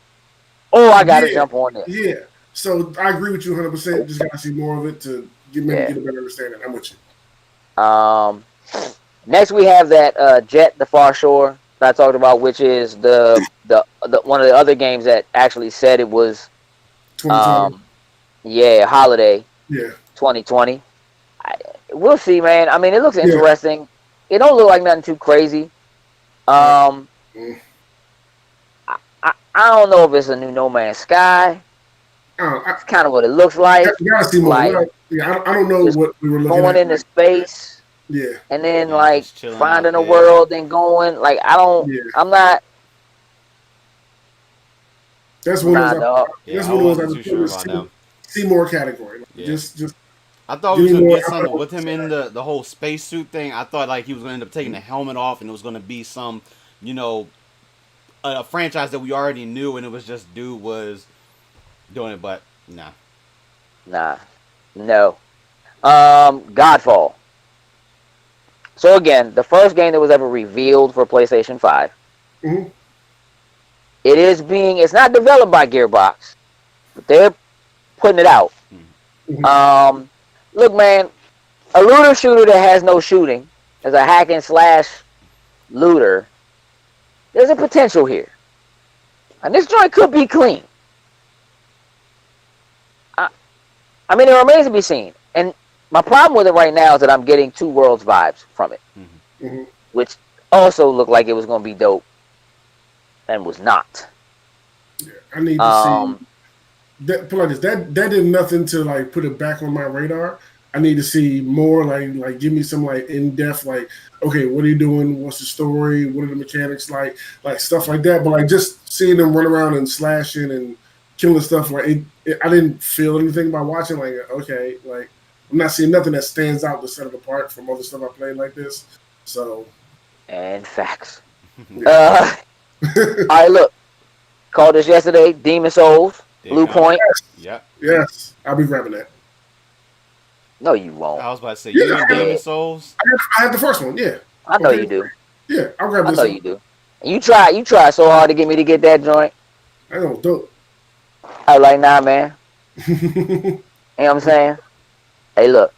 oh, I gotta jump on this. Yeah. So I agree with you 100%. Just gotta see more of it to get a better understanding. I'm with you. Next we have that Jet the Far Shore that I talked about, which is the one of the other games that actually said it was 2020. holiday 2020. We'll see, man. I mean, it looks interesting. It don't look like nothing too crazy. I don't know if it's a new No Man's Sky. It's kind of what it looks like. You gotta see more. Like, I don't know what we were looking at. Going into space. Yeah. And then like finding a world and going. Like I don't. Yeah. I'm not. That's one of those. That's one of those. Sure about them. See more category. Like, just. I thought we was gonna get something with him in the whole spacesuit thing. I thought like he was gonna end up taking the helmet off, and it was gonna be some, a franchise that we already knew, and it was just dude was doing it, but no. Godfall. So again, the first game that was ever revealed for PlayStation 5. Mm-hmm. It's not developed by Gearbox, but they're putting it out. Mm-hmm. Look, man, a looter shooter that has no shooting, as a hack and slash looter, there's a potential here. And this joint could be clean. I mean, it remains to be seen. And my problem with it right now is that I'm getting Two Worlds vibes from it, which also looked like it was going to be dope, and was not. Yeah, I need to see that. Put like this, that did nothing to like put it back on my radar. I need to see more. Like give me some like in depth. Like, okay, what are you doing? What's the story? What are the mechanics like? Like stuff like that. But like just seeing them run around and slashing and killing stuff, like I didn't feel anything by watching. Like, okay, like. I'm not seeing nothing that stands out to set it apart from other stuff I played like this. So, and facts. All right, look. Called this yesterday. Demon Souls, Blue Point. Yes, I'll be grabbing that. No, you won't. I was about to say, you and Demon Souls? I had the first one, yeah. I know you do. Yeah, I'll grab this. I know you do. And you try so hard to get me to get that joint. I know, dope. I was like, nah, man. You know what I'm saying? Hey, look,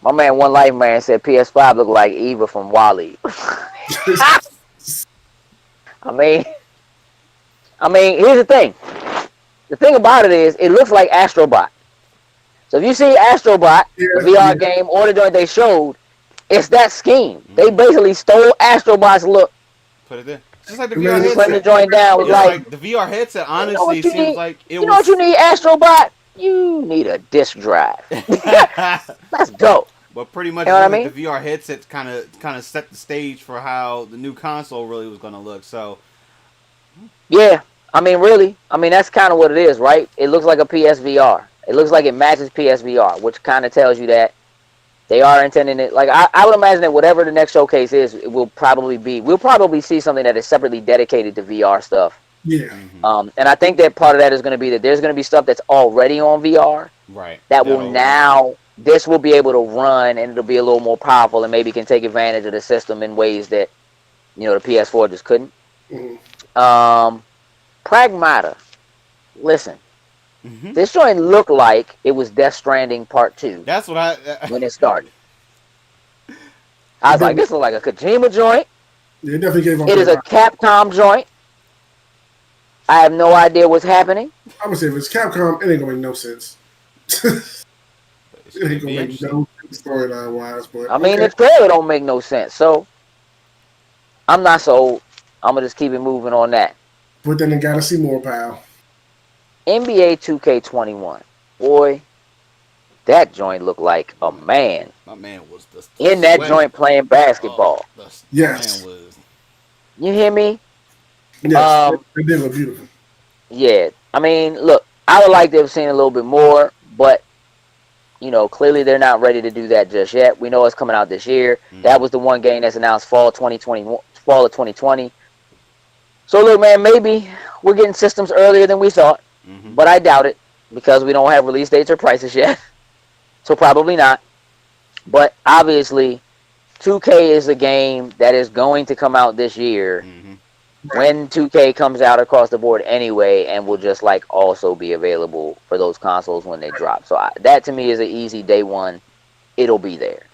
my man One Life Man said PS5 looked like Eva from WALL-E. I mean, here's the thing. The thing about it is, it looks like Astrobot. So if you see Astrobot, the VR game, or the joint they showed, it's that scheme. They basically stole Astrobot's look. Put it there. Just like the VR headset. Putting the joint down was like the VR headset. Honestly, seems like it was. You know what you need, Astrobot? You need a disc drive. Let's go. But pretty much, the VR headset kind of set the stage for how the new console really was going to look. So, yeah, really, that's kind of what it is, right? It looks like a PSVR. It looks like it matches PSVR, which kind of tells you that They are intending it. Like I would imagine that whatever the next showcase is, it will probably be. We'll probably see something that is separately dedicated to VR stuff. Yeah. Mm-hmm. And I think that part of that is going to be that there's going to be stuff that's already on VR Right. that will That'll. now this will be able to run and it'll be a little more powerful and maybe can take advantage of the system in ways that the PS4 just couldn't. Mm-hmm. Pragmata. Listen, Mm-hmm. this joint looked like it was Death Stranding Part 2 That's what I. when it started. I was like, this looks like a Kojima joint. Yeah, it definitely gave off. It is a Capcom joint. I have no idea what's happening. I'm gonna say if it's Capcom, it ain't gonna make no sense. It ain't Be gonna make interesting. no sense storyline wise. But I mean, okay. the trailer don't make no sense. So I'm not sold. I'm gonna just keep it moving on that. But then they gotta see more, pal. NBA 2K21. Boy, that joint looked like a man My man was the in that sweat. joint playing basketball. Yes. Man was. You hear me? Yes, it did look beautiful. Yeah. I mean, look, I would like to have seen a little bit more, but clearly they're not ready to do that just yet. We know it's coming out this year. Mm-hmm. That was the one game that's announced fall of 2020. So look, man, maybe we're getting systems earlier than we thought, Mm-hmm. but I doubt it because we don't have release dates or prices yet. So probably not. But obviously, 2K is a game that is going to come out this year Mm-hmm. when 2K comes out across the board anyway, and will just like also be available for those consoles when they drop. So that to me is an easy day one. It'll be there.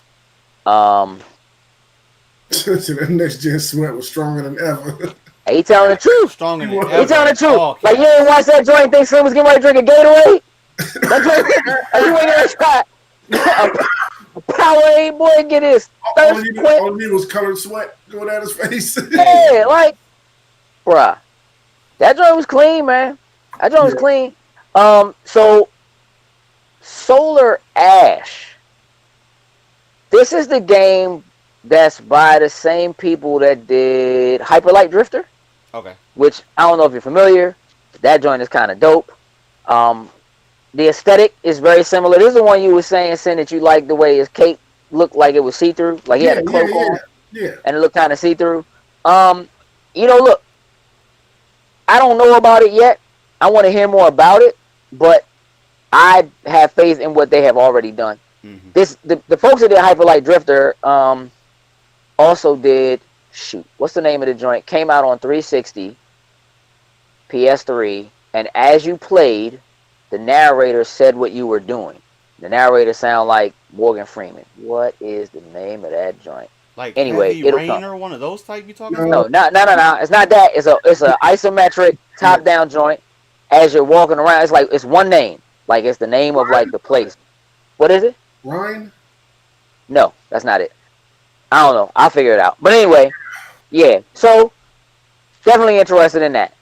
So that next gen sweat was stronger than ever. He telling the truth. Stronger than He ever. He telling the truth. Oh, Like you ain't watch that joint and think Slim was getting ready to drink a Gatorade? That joint, you ain't gonna try a Powerade, boy, get his all thirst he quench. needed was colored sweat going down his face. Yeah, like, bruh, that joint was clean, man. That joint was clean. So Solar Ash. This is the game that's by the same people that did Hyper Light Drifter, Okay. which I don't know if you're familiar. But that joint is kind of dope. The aesthetic is very similar. This is the one you were saying, Sin, that you liked the way his cape looked like it was see-through. Like he had a cloak on, and it looked kind of see-through. Look, I don't know about it yet. I want to hear more about it, but I have faith in what they have already done. Mm-hmm. The folks that did Hyper Light Drifter also did, what's the name of the joint? Came out on 360, PS3, and as you played, the narrator said what you were doing. The narrator sound like Morgan Freeman. What is the name of that joint? Like Anyway, Heavy it'll Rain come. or one of those type you talking No, about? no. It's not that. It's a isometric top down joint. As you're walking around, it's one name. Like it's the name of like the place. What is it? Ryan? No, that's not it. I don't know. I'll figure it out. But anyway, yeah. So definitely interested in that.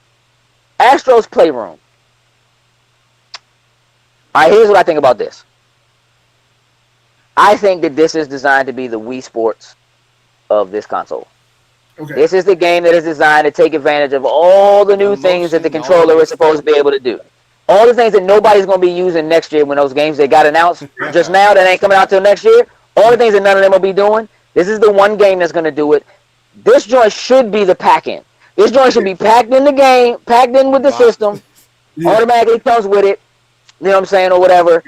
Astro's Playroom. All right, here's what I think about this. I think that this is designed to be the Wii Sports of this console. Okay. This is the game that is designed to take advantage of all the new things that the controller is supposed to be able to do. All the things that nobody's going to be using next year when those games that got announced just now that ain't coming out till next year, all the things that none of them will be doing, this is the one game that's going to do it. This joint should be the pack-in. This joint should be packed in the game, packed in with the system, automatically comes with it, you know what I'm saying, or whatever.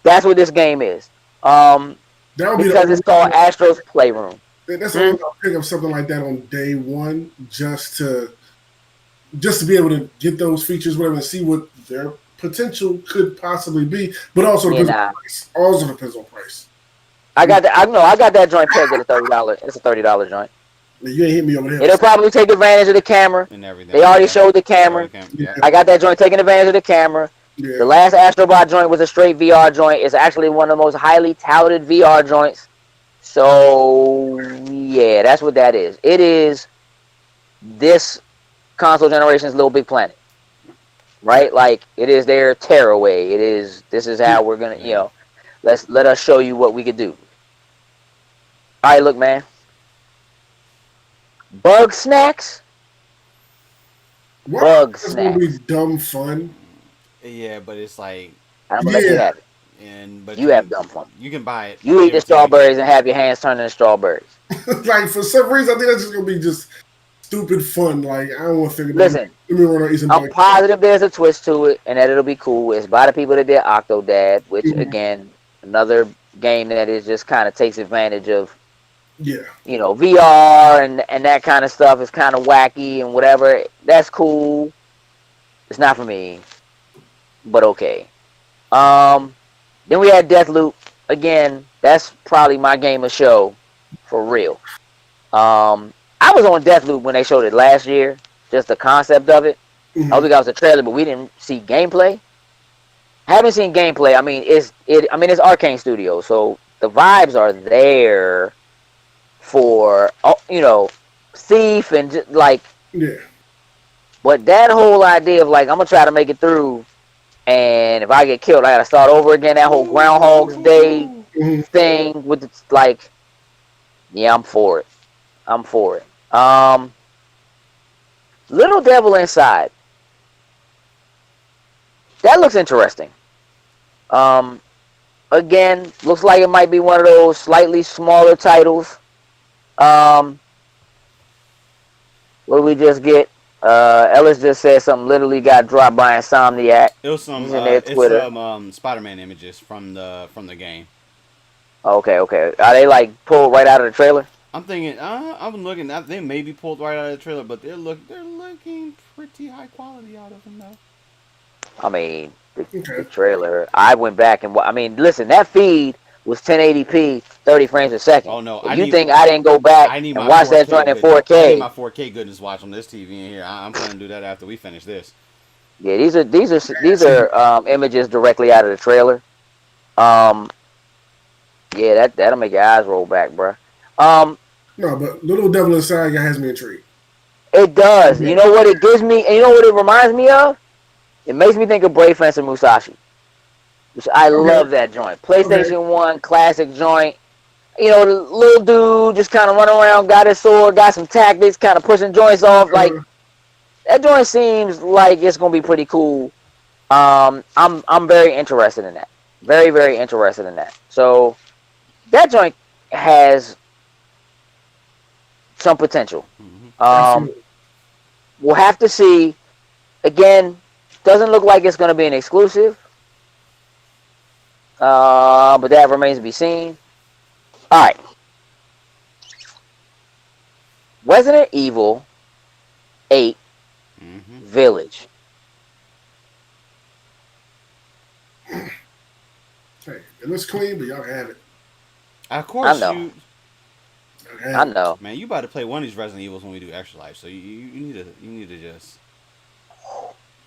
That's what this game is. Because it's called Astro's Playroom. That's why I'll pick up something like that on day one, just to be able to get those features, whatever, and see what their potential could possibly be. But also depends on price. Also depends on price. I got that joint pegged at $30. It's a $30 joint. You ain't hit me over there. It'll probably take advantage of the camera And everything. They already showed the camera. Yeah. I got that joint taking advantage of the camera. Yeah. The last Astrobot joint was a straight VR joint. It's actually one of the most highly touted VR joints. So, yeah, that's what that is. It is this console generation's Little Big Planet. Right? Like, it is their tearaway. This is how we're going to, let us show you what we could do. All right, look, man. Bug Snacks? Bug It's Snacks. gonna be dumb fun. Yeah, but it's like I'm going to let you have it. and but You have dumb fun. you can buy it You eat the every 2 weeks. strawberries and have your hands turn into strawberries. Like for some reason, I think that's just gonna be just stupid fun. Like I don't want to think about. Listen, Let me run out eat some I'm blank. positive there's a twist to it and that it'll be cool. It's by the people that did Octodad, which Mhm. again, another game that is just kind of takes advantage of, Yeah, VR and that kind of stuff is kind of wacky and whatever. That's cool. It's not for me, but okay. Um, then we had Deathloop. Again, that's probably my game of show for real. I was on Deathloop when they showed it last year. Just the concept of it. I hmm think that was a trailer, but we didn't see gameplay. Haven't seen gameplay. I mean, it's Arcane Studio, so the vibes are there for Thief and just, like, yeah. but that whole idea of like I'm gonna try to make it through, and if I get killed, I gotta start over again. That whole Groundhog's Day hmm thing with like, yeah, I'm for it. I'm for it. Little Devil Inside. That looks interesting. Um, Again, looks like it might be one of those slightly smaller titles. Um, what did we just get? Ellis just said something literally got dropped by Insomniac. It was some He's in their it's Twitter. some Spider-Man images from the game. Okay, okay. Are they like pulled right out of the trailer? I'm thinking, I'm looking at they may be pulled right out of the trailer, but they're looking pretty high quality out of them though. I mean, the Okay. trailer. I went back and I mean, listen, that feed was 1080p, 30 frames a second. Oh no, If you think I didn't go back I need and my watch that 4K joint in good. I need 4K? my 4K goodness watch on this TV in here. I'm planning to do that after we finish this. Yeah, these are images directly out of the trailer. Um, yeah, that'll make your eyes roll back, bro. Um, No, but Little Devil Inside has me intrigued. it does. You Yeah. know what it gives me? And you know what it reminds me of? It makes me think of Brave Fencer Musashi, which I Okay. love that joint. Okay. PlayStation 1 classic joint. The little dude just kind of running around, got his sword, got some tactics, kind of pushing joints off. Like, that joint seems like it's gonna be pretty cool. I'm very interested in that. Very, very interested in that. So that joint has some potential. Hmm. Um, Absolutely. we'll have to see. Again, doesn't look like it's gonna be an exclusive. But that remains to be seen. All right, Resident Evil 8 Hmm. Village. Hey, it looks clean, but y'all have it. Of I course, know. Y'all I have it. know. man, you about to play one of these Resident Evils when we do Extra Life, so you need to just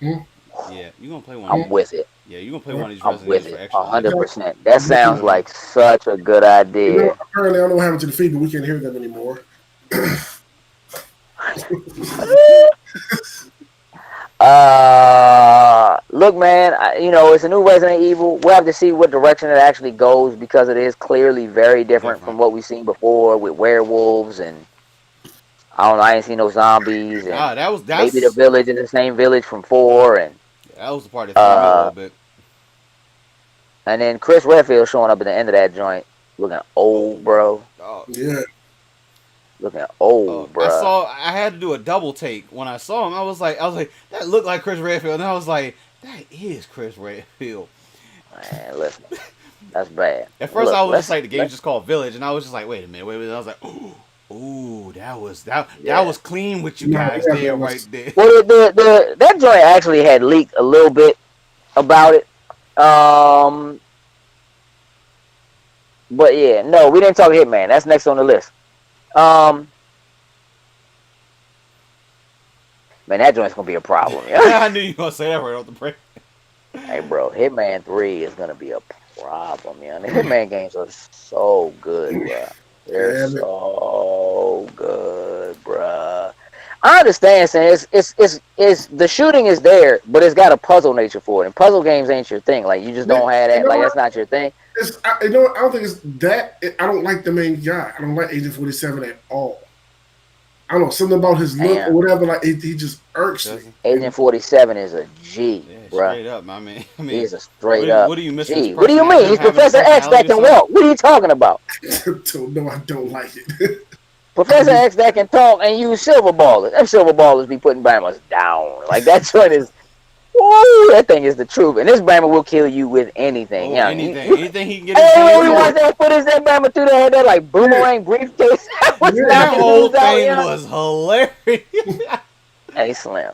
Hmm? yeah, you gonna play one of I'm these. with it. Yeah, you gonna play Well, one of these I'm Resident with Evils for it. Extra Life. 100%. That sounds You like such a good know, idea. apparently I don't know what happened to the feed, but we can't hear them anymore. Look, man. It's a new Resident Evil. We'll have to see what direction it actually goes because it is clearly very different from Different. what we've seen before with werewolves and I don't know. I ain't seen no zombies and Ah, that was maybe the that's village is the same village from 4 that was the part that threw me a uh little bit. and then Chris Redfield showing up at the end of that joint looking Oh, old, bro. oh, Yeah. Looking old, bruh. I had to do a double take when I saw him. I was like, that looked like Chris Redfield, and I was like, that is Chris Redfield. Man, listen, that's bad. At first, Look, I was just let's like, the game's just called Village, and I was just like, wait a minute, wait a minute. I was like, ooh, that yeah. was clean what you Nah, guys yeah, did that right was there. Well, that joint actually had leaked a little bit about it. But yeah, no, we didn't talk Hitman. That's next on the list. Um, man, that joint's gonna be a problem. Yeah. I knew you were gonna say that right off the break. Hey, bro, Hitman 3 is gonna be a problem. Yeah, the Hitman games are so good, bro. They're damn it. so good, bro. I understand saying it's the shooting is there, but it's got a puzzle nature for it. And puzzle games ain't your thing. Like you just don't have You that. know Like what? that's not your thing. I don't think it's that. I don't like the main guy. I don't like Agent 47 at all. I don't know, something about his look or Damn. whatever. Like he just irks me. Doesn't? And Agent 47 is a G, Yeah, bruh. straight up. I mean, I He mean, is a straight up what are you missing his G. What do you personality? mean? Him He's having a Professor X that personality or can something? walk. What are you talking about? no, I don't like it. Professor X that can talk and use silver ballers. Them silver ballers be putting Bama's down. Like that joint is, woo, that thing is the truth. And this Bama will kill you with anything. Oh, Yeah, anything he can get his hey, hands we on. watched that footage that Bama threw that like boomerang briefcase. I was Yeah. That knocking whole dudes out, thing yeah. was hilarious. Hey, Slim.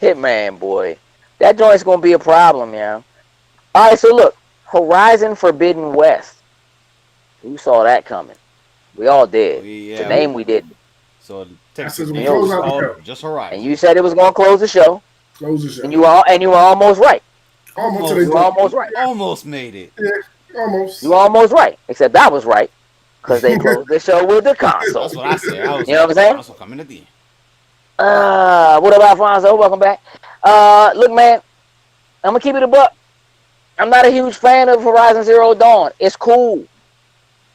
Hitman, boy. That joint's going to be a problem, yeah. All right, so look. Horizon Forbidden West. Who saw that coming? We all did. To Yeah. name, we didn't. So I said technically, we You know, close it's out the called show. just and Horizon. you said it was going to close the show, Close the show. and you were almost right. Almost till they You were don't. almost right. Almost made it. Yeah, almost. You were almost right. Except I was right because they closed the show with the console. That's what I said. I was You know what I'm saying? also coming at the end. What up, Alfonso? Welcome back. Look, man, I'm gonna keep it a buck. I'm not a huge fan of Horizon Zero Dawn. It's cool.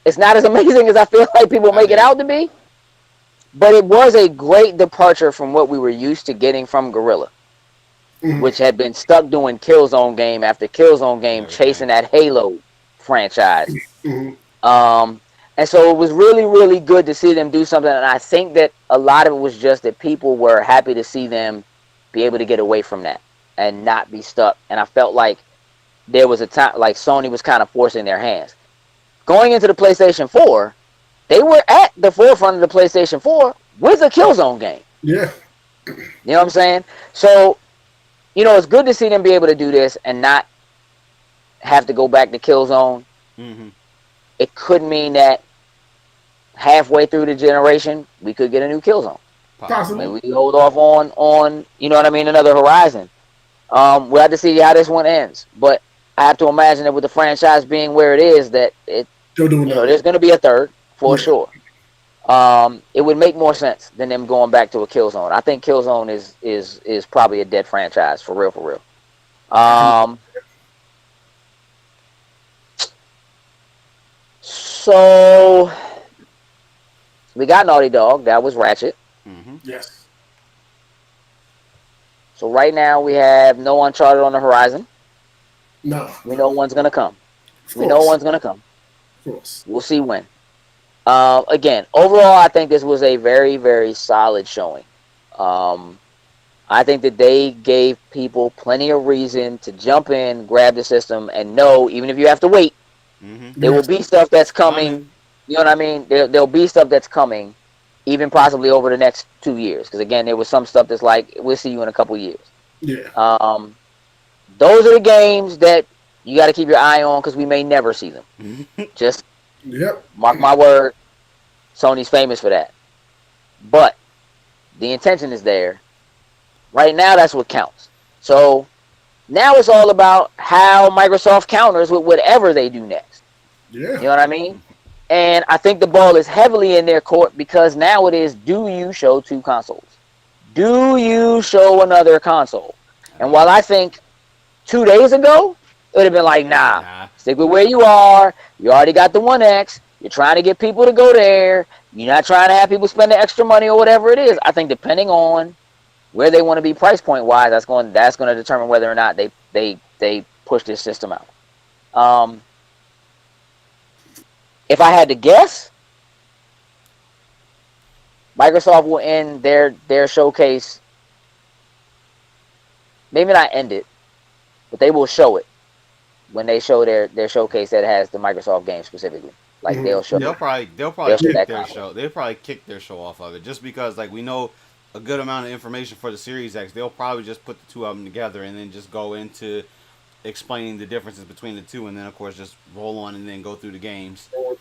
It's not as amazing as I feel like people make it out to be, but it was a great departure from what we were used to getting from Guerrilla, which had been stuck doing Killzone game after Killzone game, chasing that Halo franchise. And so it was really, really good to see them do something. And I think that a lot of it was just that people were happy to see them be able to get away from that and not be stuck. And I felt like there was a time, like Sony was kind of forcing their hands. Going into the PlayStation 4, they were at the forefront of the PlayStation 4 with a Killzone game. Yeah. You know what I'm saying? So, you know, it's good to see them be able to do this and not have to go back to Killzone. It could mean that halfway through the generation, we could get a new Killzone. Possibly. Maybe we hold off on you know what I mean, another Horizon. We'll have to see how this one ends. But I have to imagine that with the franchise being where it is, that it, you know, there's going to be a third for sure. It would make more sense than them going back to a Killzone. I think Killzone is probably a dead franchise for real, for real. So we got Naughty Dog. That was Ratchet. Yes. So right now we have no Uncharted on the horizon. No. We know one's gonna come. We know one's gonna come. Of course. We'll see when. Again, overall, I think this was a very, very solid showing. I think that they gave people plenty of reason to jump in, grab the system, and know, even if you have to wait, there will be stuff that's coming. You know what I mean? There'll be stuff that's coming, even possibly over the next 2 years. Because again, there was some stuff that's like, we'll see you in a couple years. Yeah. Those are the games that you got to keep your eye on because we may never see them. Just mark my word. Sony's famous for that. But the intention is there. Right now, that's what counts. So now it's all about how Microsoft counters with whatever they do next. Yeah. You know what I mean? And I think the ball is heavily in their court because now it is, do you show 2 consoles? Do you show another console? And while I think 2 days ago, it would have been like, nah, stick with where you are. You already got the One X. You're trying to get people to go there. You're not trying to have people spend the extra money or whatever it is. I think depending on where they want to be price point wise, that's going to determine whether or not they push this system out. If I had to guess, Microsoft will end their showcase. Maybe not end it, but they will show it when they show their showcase that has the Microsoft game specifically. Like they'll show. They'll probably kick their show off of it just because like we know a good amount of information for the Series X. They'll probably just put the 2 of them together and then just go into explaining the differences between the 2, and then of course just roll on and then go through the games. All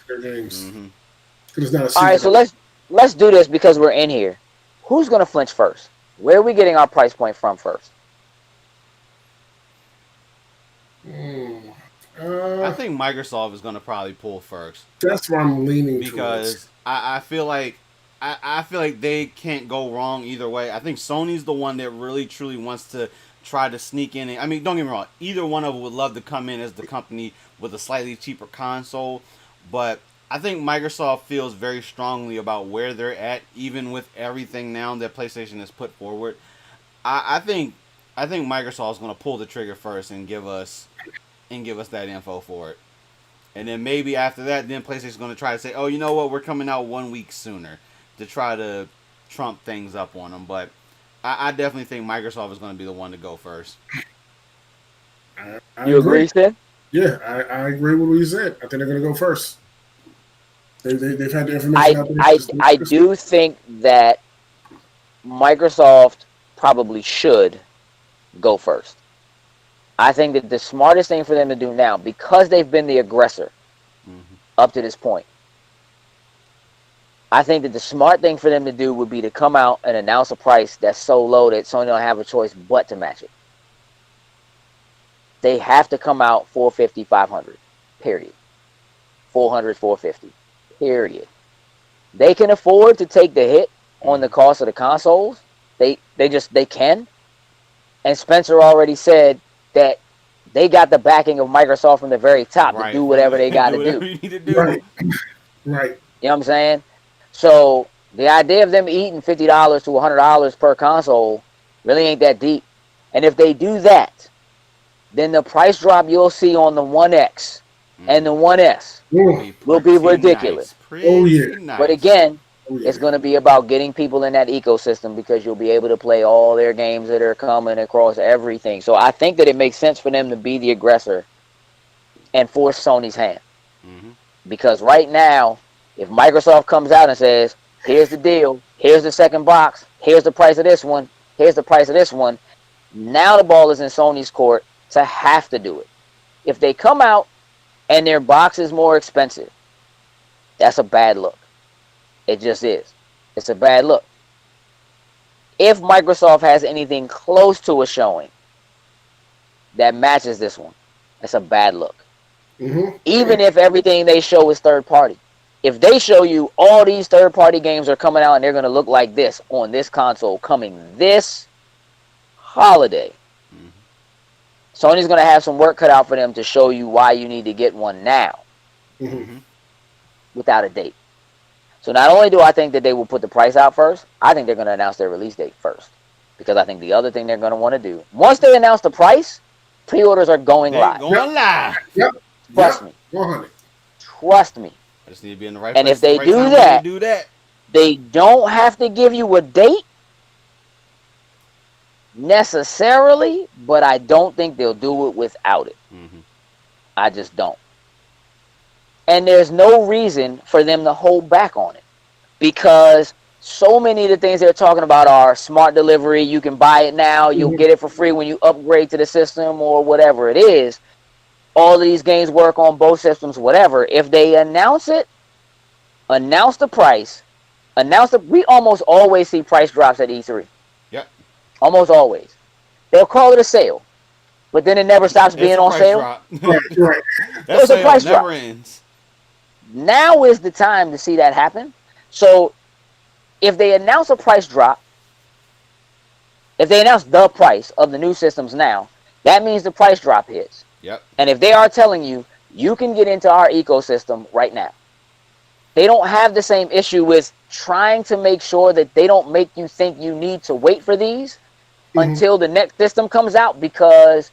right, so let's do this because we're in here. Who's gonna flinch first? Where are we getting our price point from first? I think Microsoft is gonna probably pull first. That's where I'm leaning because I feel like they can't go wrong either way. I think Sony's the one that really truly wants to try to sneak in. I mean, don't get me wrong. Either one of them would love to come in as the company with a slightly cheaper console, but I think Microsoft feels very strongly about where they're at, even with everything now that PlayStation has put forward. I think Microsoft's going to pull the trigger first and give us that info for it, and then maybe after that, then PlayStation's going to try to say, oh, you know what, we're coming out 1 week sooner to try to trump things up on them. But I definitely think Microsoft is going to be the one to go first. I You agree. agree, Stan? Yeah, I agree with what you said. I think they're going to go first. They've had the information I out there. I I do think that Microsoft probably should go first. I think that the smartest thing for them to do now, because they've been the aggressor Mm-hmm. up to this point, I think that the smart thing for them to do would be to come out and announce a price that's so low that Sony don't have a choice but to match it. They have to come out 450, 500, period. 400, 450, period. They can afford to take the hit on the cost of the consoles. They can. And Spencer already said that they got the backing of Microsoft from the very top to do whatever they got to do. Whatever you need to do. Right. Right. You know what I'm saying? So the idea of them eating $50 to $100 per console really ain't that deep. And if they do that, then the price drop you'll see on the One X and the One S will be ridiculous. Nice. Oh, yeah. Nice. But again, Oh, yeah. it's going to be about getting people in that ecosystem because you'll be able to play all their games that are coming across everything. So I think that it makes sense for them to be the aggressor and force Sony's hand. Mm-hmm. Because right now, if Microsoft comes out and says, here's the deal, here's the second box, here's the price of this one, here's the price of this one, now the ball is in Sony's court to have to do it. If they come out and their box is more expensive, that's a bad look. It just is. It's a bad look. If Microsoft has anything close to a showing that matches this one, that's a bad look. Mm-hmm. Even if everything they show is third party. If they show you all these third party games are coming out and they're going to look like this on this console coming this holiday, Sony's going to have some work cut out for them to show you why you need to get one now Mm-hmm. without a date. So not only do I think that they will put the price out first, I think they're going to announce their release date first. Because I think the other thing they're going to want to do, once they announce the price, pre-orders are going live. Going live. Yep. Trust me. 100. Trust me. I just need to be in the right And place if they at the right do time that, to do that. They don't have to give you a date necessarily, but I don't think they'll do it without it. Mm-hmm. I just don't. And there's no reason for them to hold back on it because so many of the things they're talking about are smart delivery. You can buy it now. You'll get it for free when you upgrade to the system or whatever it is. All of these games work on both systems, whatever. If they announce it, announce the price, we almost always see price drops at E3. Yep. Almost always. They'll call it a sale, but then it never stops being on sale. Right. That It's a sale price never drop. ends. Now is the time to see that happen. So if they announce a price drop, if they announce the price of the new systems now, that means the price drop hits. Yep. And if they are telling you, you can get into our ecosystem right now, they don't have the same issue with trying to make sure that they don't make you think you need to wait for these until the next system comes out because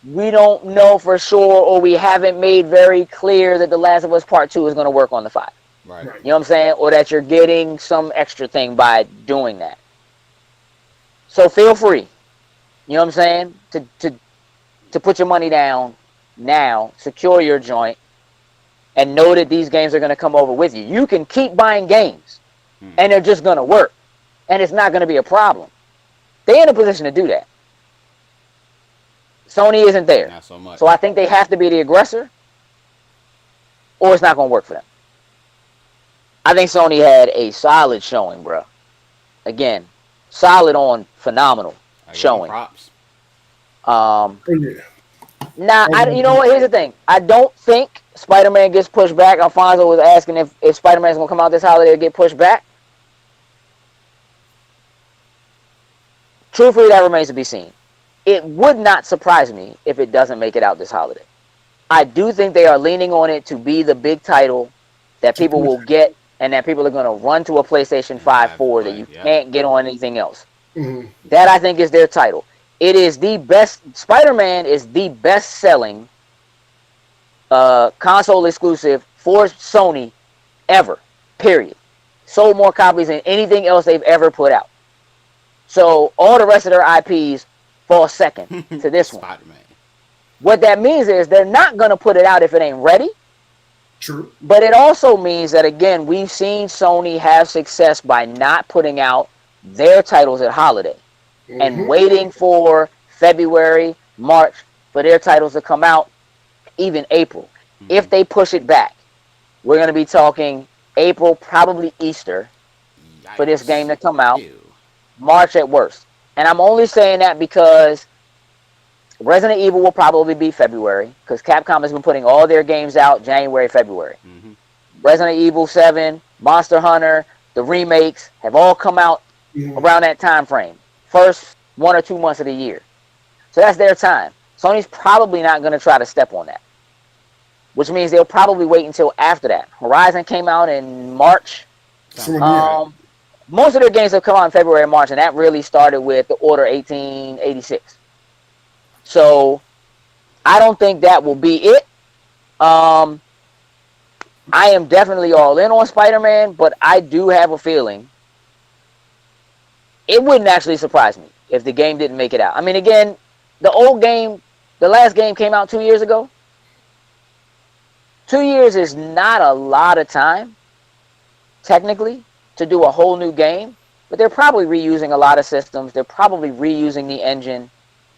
we don't know for sure or we haven't made very clear that The Last of Us Part 2 is going to work on the 5. Right. You know what I'm saying? Or that you're getting some extra thing by doing that. So feel free, you know what I'm saying, to put your money down now, secure your joint, and know that these games are going to come over with you. You can keep buying games, and they're just going to work, and it's not going to be a problem. They're in a position to do that. Sony isn't there. Not so much. So I think they have to be the aggressor, or it's not going to work for them. I think Sony had a solid showing, bro. Again, solid on phenomenal showing. Props. Yeah. Now, you know what? Here's the thing. I don't think Spider-Man gets pushed back. Alfonso was asking if Spider-Man's going to come out this holiday or get pushed back. Truthfully, that remains to be seen. It would not surprise me if it doesn't make it out this holiday. I do think they are leaning on it to be the big title that people will get and that people are going to run to a PlayStation 5 for that you Yep. can't get on anything else. Mm-hmm. That I think is their title. It is the best. Spider-Man is the best-selling console exclusive for Sony ever. Period. Sold more copies than anything else they've ever put out. So all the rest of their IPs fall second to this one. Spider-Man. What that means is they're not going to put it out if it ain't ready. True. But it also means that, again, we've seen Sony have success by not putting out their titles at holiday and waiting for February, March for their titles to come out, even April. If they push it back, we're going to be talking April, probably Easter, for this game to come out. Ew. March at worst. And I'm only saying that because Resident Evil will probably be February, because Capcom has been putting all their games out January, February. Mm-hmm. Resident Evil 7, Monster Hunter, the remakes have all come out around that time frame. First 1 or 2 months of the year. So that's their time. Sony's probably not going to try to step on that, which means they'll probably wait until after that. Horizon came out in March. Most of their games have come out in February and March, and that really started with the Order 1886. So I don't think that will be it. I am definitely all in on Spider-Man, but I do have a feeling it wouldn't actually surprise me if the game didn't make it out. I mean, again, the last game came out 2 years ago. 2 years is not a lot of time, technically, to do a whole new game, but they're probably reusing a lot of systems. They're probably reusing the engine.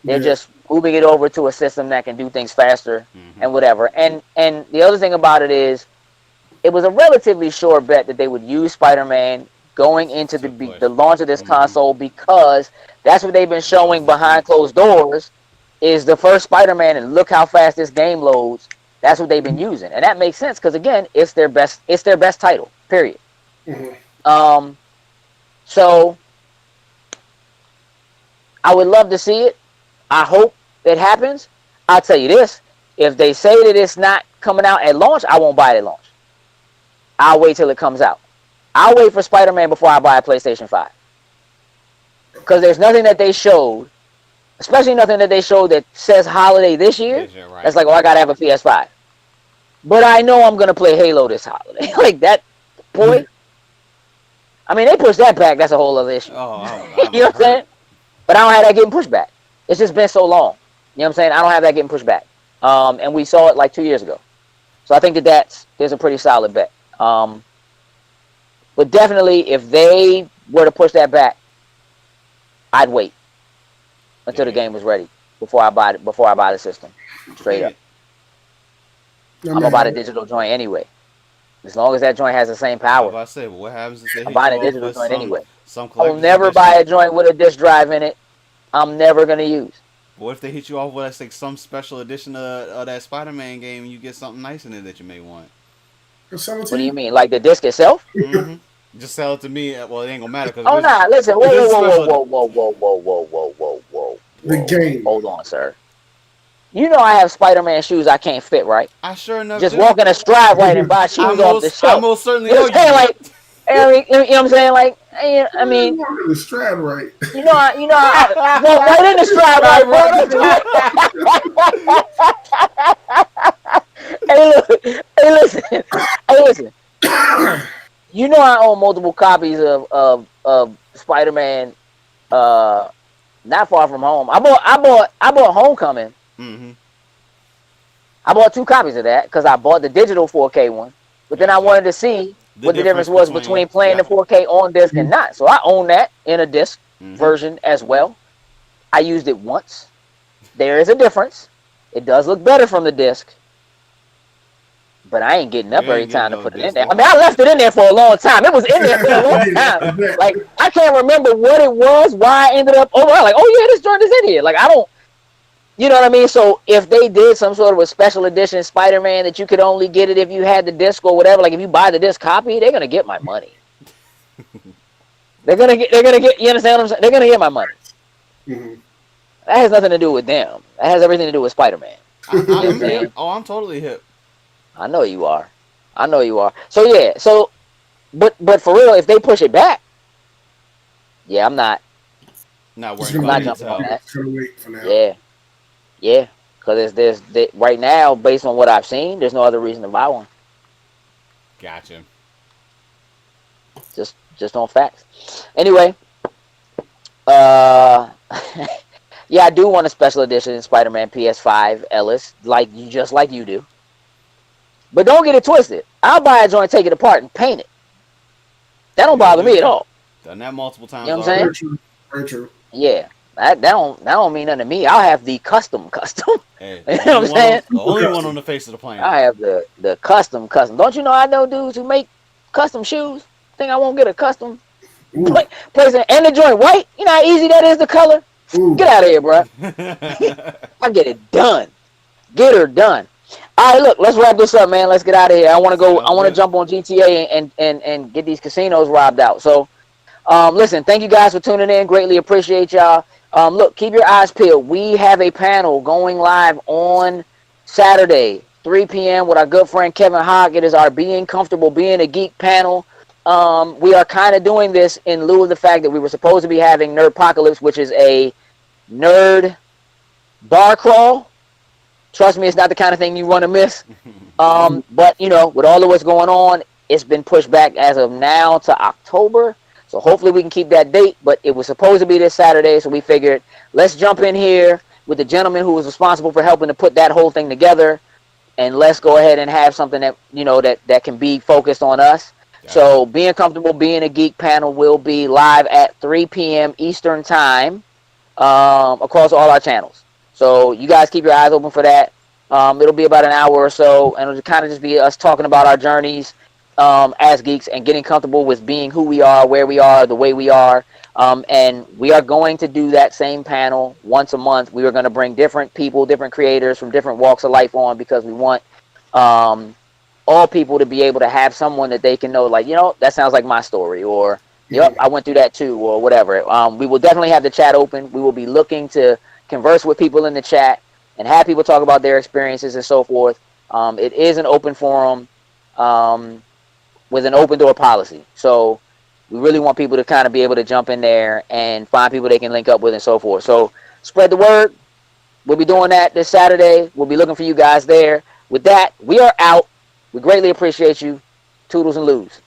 They're just moving it over to a system that can do things faster and whatever. And the other thing about it is, it was a relatively sure bet that they would use Spider-Man going into the launch of this console, because that's what they've been showing behind closed doors is the first Spider-Man, and look how fast this game loads. That's what they've been using, and that makes sense because, again, it's their best title, period. So I would love to see it. I hope it happens. I'll tell you this: if they say that it's not coming out at launch, I won't buy it at launch. I'll wait till it comes out. I'll wait for Spider-Man before I buy a PlayStation 5. Because there's nothing that they showed, especially nothing that they showed that says holiday this year. Right. That's like, oh, I got to have a PS5. But I know I'm going to play Halo this holiday. Like that, boy. I mean, they pushed that back. That's a whole other issue. You know what I'm saying? But I don't have that getting pushed back. It's just been so long. You know what I'm saying? I don't have that getting pushed back. And we saw it like 2 years ago. So I think there's a pretty solid bet. But definitely, if they were to push that back, I'd wait until the game was ready before I buy the system. Straight up. I'm gonna buy the digital joint anyway. As long as that joint has the same power. I say, what happens if they I'm buying a digital joint anyway. Some I'll never buy a joint with a disc drive in it. I'm never gonna use. What if they hit you off with like some special edition of that Spider-Man game and you get something nice in it that you may want? What do you mean? Like the disc itself? Just sell it to me. Well, it ain't gonna matter. Oh, nah. Listen. Whoa. The game. Hold on, sir. You know I have Spider-Man shoes I can't fit, right? I sure enough just walk in a stride right and buy shoes off the shelf. I most certainly know you. Like, you know what I'm saying? Like, I mean, the stride right. You know, walk right in the stride right. Hey, listen. You know I own multiple copies of Spider-Man. Not Far From Home. I bought Homecoming. I bought 2 copies of that because I bought the digital 4K one, but then I wanted to see what the difference was between playing the 4K on disc and not. So I own that in a disc version as well. I used it once. There is a difference. It does look better from the disc, but I ain't getting up every time to put it in there. I mean, I left it in there for a long time. It was in there for a long time. Like, I can't remember what it was, why I ended up over. Like, oh yeah, this joint is in here. Like, I don't. You know what I mean? So if they did some sort of a special edition Spider-Man that you could only get it if you had the disc or whatever, like if you buy the disc copy, they're gonna get my money. They're gonna get. You understand what I'm saying? They're gonna get my money. That has nothing to do with them. That has everything to do with Spider-Man. I'm totally hip. I know you are. I know you are. So yeah. So but for real, if they push it back, yeah, Not Just worrying gonna I'm about not wait. jumping on retail. that. Just gonna wait for now. Yeah, yeah. Because right now, based on what I've seen, there's no other reason to buy one. Gotcha. Just on facts. Anyway, uh, yeah, I do want a special edition Spider-Man PS5 Ellis, just like you do. But don't get it twisted. I'll buy a joint, take it apart, and paint it. That don't We'll bother do me at that. all. Done that multiple You know times what I'm saying? Very already. true. Very true. Yeah. That don't mean nothing to me. I'll have the custom custom. Hey, You the know what only I'm one on saying? the Super only one on custom. the face of the planet. I have the custom custom. Don't you know I know dudes who make custom shoes? Think I won't get a custom Ooh, place and the joint white? You know how easy that is to color? Get ooh. out of here, bro. I get it done. Get her done. All right, look, let's wrap this up, man. Let's get out of here. I want to go. I Sounds want to good. jump on GTA and get these casinos robbed out. So, listen, thank you guys for tuning in. Greatly appreciate y'all. Look, keep your eyes peeled. We have a panel going live on Saturday, 3 p.m. with our good friend Kevin Hogg. It is our Being Comfortable Being a Geek panel. We are kind of doing this in lieu of the fact that we were supposed to be having Nerdpocalypse, which is a nerd bar crawl. Trust me, it's not the kind of thing you want to miss. But with all of what's going on, it's been pushed back as of now to October. So hopefully we can keep that date. But it was supposed to be this Saturday, so we figured let's jump in here with the gentleman who was responsible for helping to put that whole thing together, and let's go ahead and have something that that can be focused on us. Gotcha. So Being Comfortable Being a Geek panel will be live at 3 p.m. Eastern time across all our channels. So you guys keep your eyes open for that. It'll be about an hour or so, and it'll kind of just be us talking about our journeys as geeks and getting comfortable with being who we are, where we are, the way we are. And we are going to do that same panel once a month. We are going to bring different people, different creators from different walks of life on because we want all people to be able to have someone that they can know, like, that sounds like my story, or yep, I went through that too, or whatever. We will definitely have the chat open. We will be looking to converse with people in the chat and have people talk about their experiences and so forth. It is an open forum with an open door policy. So we really want people to kind of be able to jump in there and find people they can link up with and so forth. So spread the word. We'll be doing that this Saturday. We'll be looking for you guys there. With that, we are out. We greatly appreciate you. Toodles and loos.